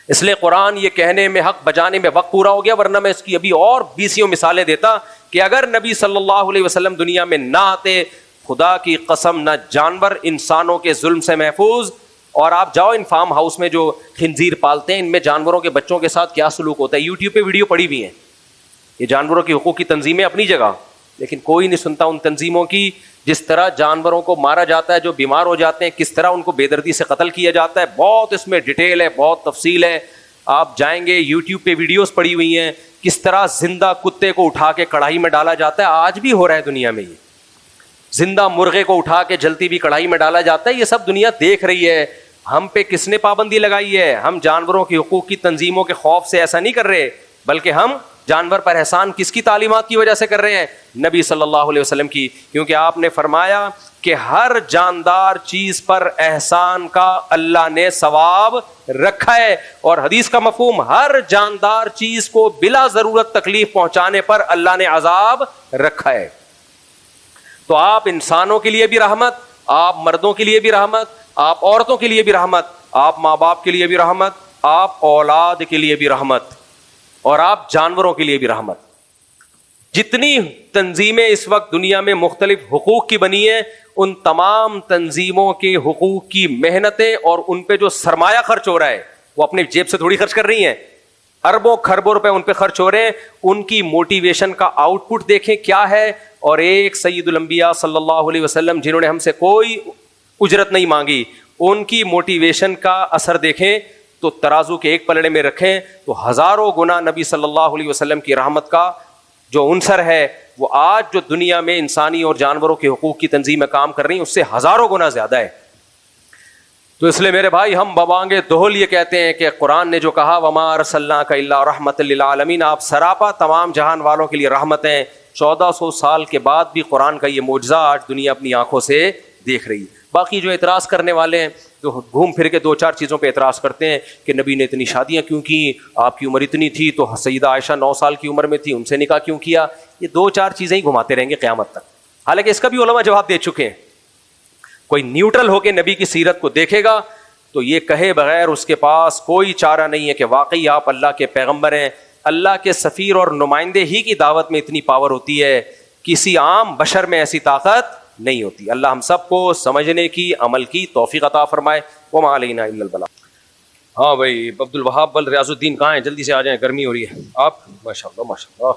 اس لیے قرآن یہ کہنے میں، حق بجانے میں وقت پورا ہو گیا، ورنہ میں اس کی ابھی اور 20 مثالیں دیتا کہ اگر نبی صلی اللہ علیہ وسلم دنیا میں نہ آتے، خدا کی قسم نہ جانور انسانوں کے ظلم سے محفوظ. اور آپ جاؤ ان فارم ہاؤس میں جو خنزیر پالتے ہیں، ان میں جانوروں کے بچوں کے ساتھ کیا سلوک ہوتا ہے. یوٹیوب پہ ویڈیو پڑی ہوئی ہیں. یہ جانوروں کی حقوق کی تنظیمیں اپنی جگہ، لیکن کوئی نہیں سنتا ان تنظیموں کی. جس طرح جانوروں کو مارا جاتا ہے جو بیمار ہو جاتے ہیں، کس طرح ان کو بے دردی سے قتل کیا جاتا ہے، بہت اس میں ڈیٹیل ہے، بہت تفصیل ہے. آپ جائیں گے یوٹیوب پہ ویڈیوز پڑی ہوئی ہیں کس طرح زندہ کتے کو اٹھا کے کڑھائی میں ڈالا جاتا ہے. آج بھی ہو رہا ہے دنیا میں، یہ زندہ مرغے کو اٹھا کے جلتی بھی کڑھائی میں ڈالا جاتا ہے. یہ سب دنیا دیکھ رہی ہے. ہم پہ کس نے پابندی لگائی ہے؟ ہم جانوروں کی حقوق کی تنظیموں کے خوف سے ایسا نہیں کر رہے، بلکہ ہم جانور پر احسان کس کی تعلیمات کی وجہ سے کر رہے ہیں؟ نبی صلی اللہ علیہ وسلم کی. کیونکہ آپ نے فرمایا کہ ہر جاندار چیز پر احسان کا اللہ نے ثواب رکھا ہے، اور حدیث کا مفہوم ہر جاندار چیز کو بلا ضرورت تکلیف پہنچانے پر اللہ نے عذاب رکھا ہے. تو آپ انسانوں کے لیے بھی رحمت، آپ مردوں کے لیے بھی رحمت، آپ عورتوں کے لیے بھی رحمت، آپ ماں باپ کے لیے بھی رحمت، آپ اولاد کے لیے بھی رحمت، اور آپ جانوروں کے لیے بھی رحمت. جتنی تنظیمیں اس وقت دنیا میں مختلف حقوق کی بنی ہیں، ان تمام تنظیموں کے حقوق کی محنتیں اور ان پہ جو سرمایہ خرچ ہو رہا ہے وہ اپنی جیب سے تھوڑی خرچ کر رہی ہیں، اربوں خربوں روپے ان پہ خرچ ہو رہے ہیں. ان کی موٹیویشن کا آؤٹ پٹ دیکھیں کیا ہے. اور ایک سید الانبیاء صلی اللہ علیہ وسلم جنہوں نے ہم سے کوئی اجرت نہیں مانگی، ان کی موٹیویشن کا اثر دیکھیں تو ترازو کے ایک پلڑے میں رکھیں تو ہزاروں گنا نبی صلی اللہ علیہ وسلم کی رحمت کا جو عنصر ہے وہ آج جو دنیا میں انسانی اور جانوروں کے حقوق کی تنظیمیں کام کر رہی ہیں اس سے ہزاروں گنا زیادہ ہے. تو اس لیے میرے بھائی ہم ببانگے دہل یہ کہتے ہیں کہ قرآن نے جو کہا وما ارسلناک الا رحمۃ للعالمین، آپ سراپا تمام جہان والوں کے لیے رحمت ہیں. 1400 سال کے بعد بھی قرآن کا یہ معجزہ آج دنیا اپنی آنکھوں سے دیکھ رہی ہے. باقی جو اعتراض کرنے والے ہیں تو گھوم پھر کے 2-4 چیزوں پہ اعتراض کرتے ہیں کہ نبی نے اتنی شادیاں کیوں کی، آپ کی عمر اتنی تھی تو سیدہ عائشہ 9 سال کی عمر میں تھی، ان سے نکاح کیوں کیا. یہ 2-4 چیزیں ہی گھماتے رہیں گے قیامت تک. حالانکہ اس کا بھی علماء جواب دے چکے ہیں. کوئی نیوٹرل ہو کے نبی کی سیرت کو دیکھے گا تو یہ کہے بغیر اس کے پاس کوئی چارہ نہیں ہے کہ واقعی آپ اللہ کے پیغمبر ہیں. اللہ کے سفیر اور نمائندے ہی کی دعوت میں اتنی پاور ہوتی ہے، کسی عام بشر میں ایسی طاقت نہیں ہوتی. اللہ ہم سب کو سمجھنے کی، عمل کی توفیق عطا فرمائے. وما علینا الا البلاغ. ہاں بھائی عبد الوہاب بل ریاض الدین کہاں ہیں؟ جلدی سے آ جائیں، گرمی ہو رہی ہے. آپ ماشاءاللہ ماشاءاللہ.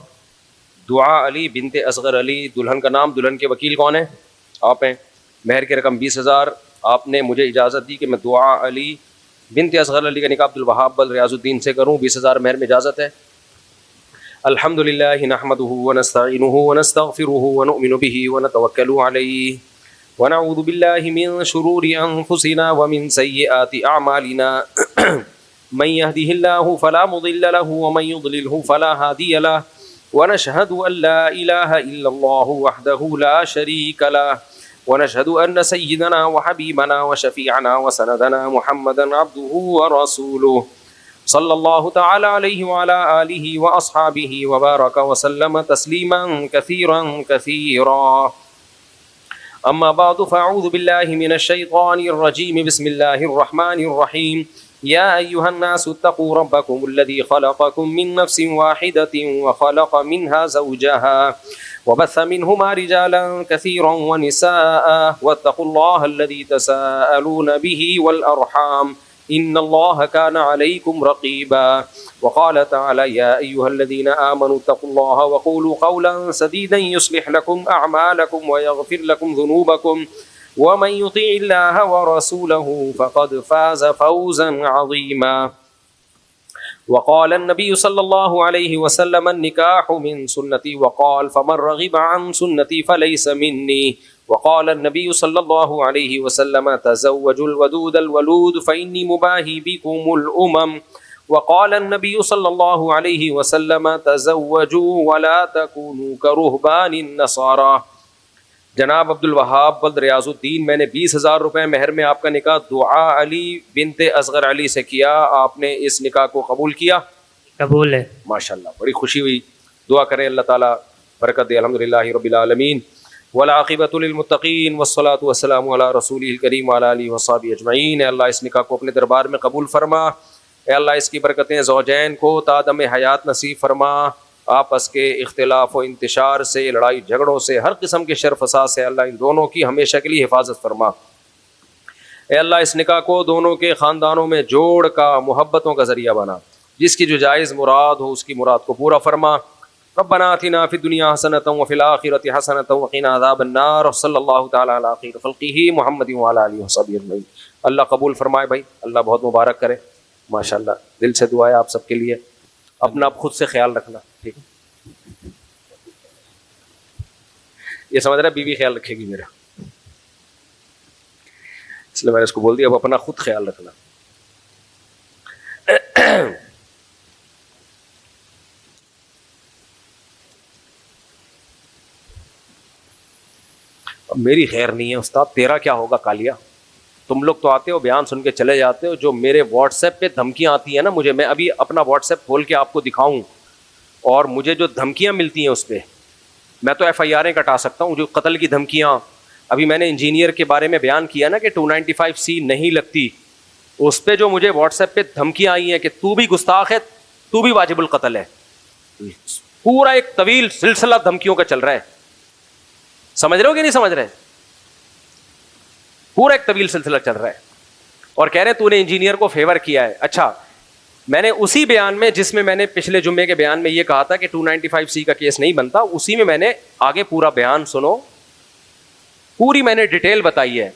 دعا علی بنت اصغر علی، دلہن کا نام، دلہن کے وکیل کون ہیں؟ آپ ہیں. مہر کی رقم 20,000. آپ نے مجھے اجازت دی کہ میں دعا علی بنت اصغر علی کا نکاح عبد الوہاب بل ریاض الدین سے کروں. 20,000 مہر میں اجازت ہے؟ الحمد للہ نحمده ونستعینه ونستغفره ونؤمن به ونتوکل علیہ ونعوذ بالله من شرور أنفسنا ومن سيئات أعمالنا من يهده الله فلا مضل له ومن يضلله فلا هادي له ونشهد أن لا إله إلا الله وحده لا شريك له ونشهد أن سيدنا وحبيبنا وشفيعنا وسندنا محمدا عبده ورسوله صلى الله تعالى عليه وعلى آله وأصحابه وبارك وسلم تسليما كثيرا كثيرا. أما بعد فأعوذ بالله من الشيطان الرجيم. بسم الله الرحمن الرحيم. يا أيها الناس اتقوا ربكم الذي خلقكم من نفس واحدة وخلق منها زوجها وبث منهما رجالا كثيرا ونساء واتقوا الله الذي تساءلون به والأرحام إن الله كان عليكم رقيبا. وقال تعالى يا أيها الذين آمنوا اتقوا الله وقولوا قولا سديدا يصلح لكم أعمالكم ويغفر لكم ذنوبكم ومن يطع الله ورسوله فقد فاز فوزا عظيما. وقال النبي صلى الله عليه وسلم النكاح من سنتي وقال فمن رغب عن سنتي فليس مني. وقال النبي صلى الله عليه وسلم تزوجوا الودود الولود فإني مباهي بكم الأمم. وقال النبي صلى الله عليه وسلم تزوجوا ولا تكونوا كرهبان النصارى. جناب عبد الوہاب بلد ریاض الدین، میں نے 20,000 روپے مہر میں آپ کا نکاح دعا علی بنت اصغر علی سے کیا. آپ نے اس نکاح کو قبول کیا؟ قبول ہے. ماشاءاللہ، بڑی خوشی ہوئی. دعا کریں اللہ تعالیٰ برکت دے. الحمدللہ رب العالمین والعاقبۃ للمتقین والصلاۃ والسلام علی رسولہ الکریم وعلی آلہ وصحبہ اجمعین. اے اللہ اس نکاح کو اپنے دربار میں قبول فرما. اے اللہ اس کی برکتیں زوجین کو تا دم حیات نصیب فرما. آپس کے اختلاف و انتشار سے، لڑائی جھگڑوں سے، ہر قسم کے شر فساد سے اللہ ان دونوں کی ہمیشہ کے لیے حفاظت فرما. اے اللہ اس نکاح کو دونوں کے خاندانوں میں جوڑ کا، محبتوں کا ذریعہ بنا. جس کی جو جائز مراد ہو اس کی مراد کو پورا فرما. ربنا آتنا فی الدنیا حسنۃ وفی الآخرۃ حسنۃ وقنا عذاب النار. صلی اللہ تعالی علی خیر خلقہ محمد وعلی آلہ وصحبہ اجمعین. اللہ قبول فرمائے بھائی، اللہ بہت مبارک کرے. ماشاءاللہ، دل سے دعا ہے آپ سب کے لیے. اپنا آپ خود سے خیال رکھنا، ٹھیک ہے؟ یہ سمجھ رہا ہے بیوی خیال رکھے گی میرا، اس لیے میں نے اس کو بول دیا اب اپنا خود خیال رکھنا. اب میری خیر نہیں ہے استاد، تیرا کیا ہوگا کالیا؟ تم لوگ تو آتے ہو بیان سن کے چلے جاتے ہو. جو میرے واٹس ایپ پہ دھمکیاں آتی ہیں نا مجھے، میں ابھی اپنا واٹس ایپ کھول کے آپ کو دکھاؤں اور مجھے جو دھمکیاں ملتی ہیں اس پہ میں تو ایف آئی آریں کٹا سکتا ہوں. جو قتل کی دھمکیاں، ابھی میں نے انجینئر کے بارے میں بیان کیا نا کہ 295C نہیں لگتی، اس پہ جو مجھے واٹس ایپ پہ دھمکیاں آئی ہیں کہ تو بھی گستاخ ہے، تو بھی واجب القتل ہے. پورا ایک طویل سلسلہ دھمکیوں کا چل رہا ہے. سمجھ رہے ہو کہ نہیں سمجھ رہے؟ پورا ایک طویل سلسلہ چل رہا ہے اور کہہ رہے ہیں تو نے انجینئر کو فیور کیا ہے. اچھا، میں نے اسی بیان میں جس میں میں نے پچھلے جمعے کے بیان میں یہ کہا تھا کہ 295C کا کیس نہیں بنتا، اسی میں میں نے آگے پورا بیان سنو، پوری میں نے ڈیٹیل بتائی ہے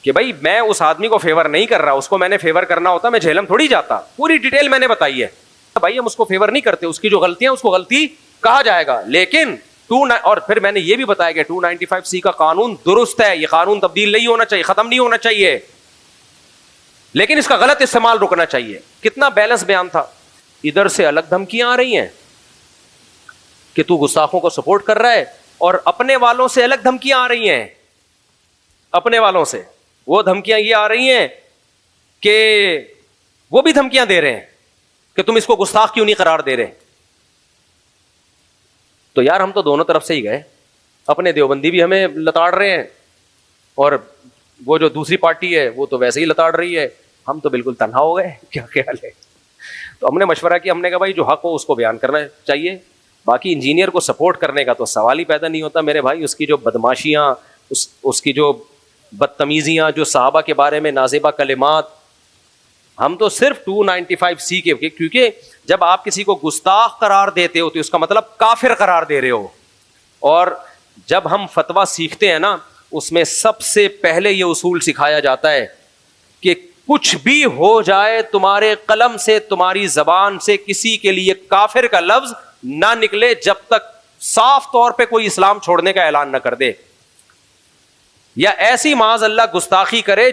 کہ بھائی میں اس آدمی کو فیور نہیں کر رہا، اس کو میں نے فیور کرنا ہوتا میں جہلم تھوڑی جاتا. پوری ڈیٹیل میں نے بتائی ہے. بھائی ہم اس کو فیور نہیں کرتے، اس کی جو غلطیاں اس کو غلطی کہا جائے گا، لیکن اور پھر میں نے یہ بھی بتایا کہ 295C کا قانون درست ہے، یہ قانون تبدیل نہیں ہونا چاہیے، ختم نہیں ہونا چاہیے، لیکن اس کا غلط استعمال رکنا چاہیے. کتنا بیلنس بیان تھا. ادھر سے الگ دھمکیاں آ رہی ہیں کہ تو گستاخوں کو سپورٹ کر رہا ہے، اور اپنے والوں سے الگ دھمکیاں آ رہی ہیں. اپنے والوں سے وہ دھمکیاں یہ آ رہی ہیں کہ وہ بھی دھمکیاں دے رہے ہیں کہ تم اس کو گستاخ کیوں نہیں قرار دے رہے. تو یار ہم تو دونوں طرف سے ہی گئے. اپنے دیوبندی بھی ہمیں لتاڑ رہے ہیں اور وہ جو دوسری پارٹی ہے وہ تو ویسے ہی لتاڑ رہی ہے. ہم تو بالکل تنہا ہو گئے. کیا خیال ہے؟ تو ہم نے مشورہ کیا، ہم نے کہا بھائی جو حق ہو اس کو بیان کرنا چاہیے. باقی انجینئر کو سپورٹ کرنے کا تو سوال ہی پیدا نہیں ہوتا میرے بھائی. اس کی جو بدماشیاں، اس کی جو بدتمیزیاں، جو صحابہ کے بارے میں نازیبہ کلمات، ہم تو صرف 295C کے، کیونکہ جب آپ کسی کو گستاخ قرار دیتے ہو تو اس کا مطلب کافر قرار دے رہے ہو. اور جب ہم فتویٰ سیکھتے ہیں نا اس میں سب سے پہلے یہ اصول سکھایا جاتا ہے کہ کچھ بھی ہو جائے تمہارے قلم سے، تمہاری زبان سے کسی کے لیے کافر کا لفظ نہ نکلے جب تک صاف طور پہ کوئی اسلام چھوڑنے کا اعلان نہ کر دے. یا ایسی معاذ اللہ گستاخی کرے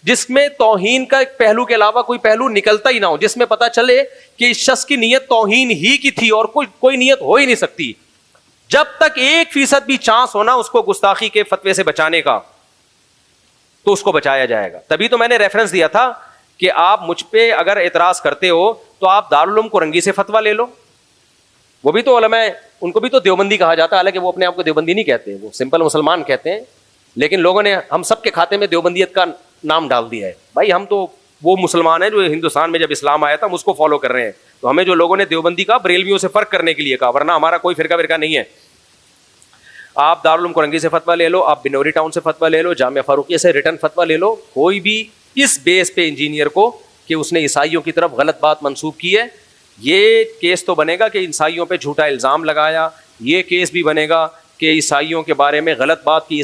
جس میں توہین کا ایک پہلو کے علاوہ کوئی پہلو نکلتا ہی نہ ہو, جس میں پتا چلے کہ اس شخص کی نیت توہین ہی کی تھی اور کوئی نیت ہو ہی نہیں سکتی. جب تک 1% بھی چانس ہونا اس کو گستاخی کے فتوے سے بچانے کا, تو اس کو بچایا جائے گا. تبھی تو میں نے ریفرنس دیا تھا کہ آپ مجھ پہ اگر اعتراض کرتے ہو تو آپ دارالعلوم کرنگی سے فتویٰ لے لو. وہ بھی تو علماء, ان کو بھی تو دیوبندی کہا جاتا ہے, حالانکہ وہ اپنے آپ کو دیوبندی نہیں کہتے, وہ سمپل مسلمان کہتے ہیں, لیکن لوگوں نے ہم سب کے کھاتے میں دیوبندیت کا نام ڈال دیا ہے. بھائی ہم تو وہ مسلمان ہیں جو ہندوستان میں جب اسلام آیا تھا ہم اس کو فالو کر رہے ہیں, تو ہمیں جو لوگوں نے دیوبندی کا بریلویوں سے فرق کرنے کے لیے کہا, ورنہ ہمارا کوئی فرقہ نہیں ہے. آپ دارالعلوم کرنگی سے فتویٰ لے لو, آپ بنوری ٹاؤن سے فتویٰ لے لو, جامعہ فاروقیہ سے ریٹن فتویٰ لے لو, کوئی بھی اس بیس پہ انجینئر کو کہ اس نے عیسائیوں کی طرف غلط بات منسوب کی ہے, یہ کیس تو بنے گا کہ عیسائیوں پہ جھوٹا الزام لگایا, یہ کیس بھی بنے گا کہ عیسائیوں کے بارے میں غلط بات کی.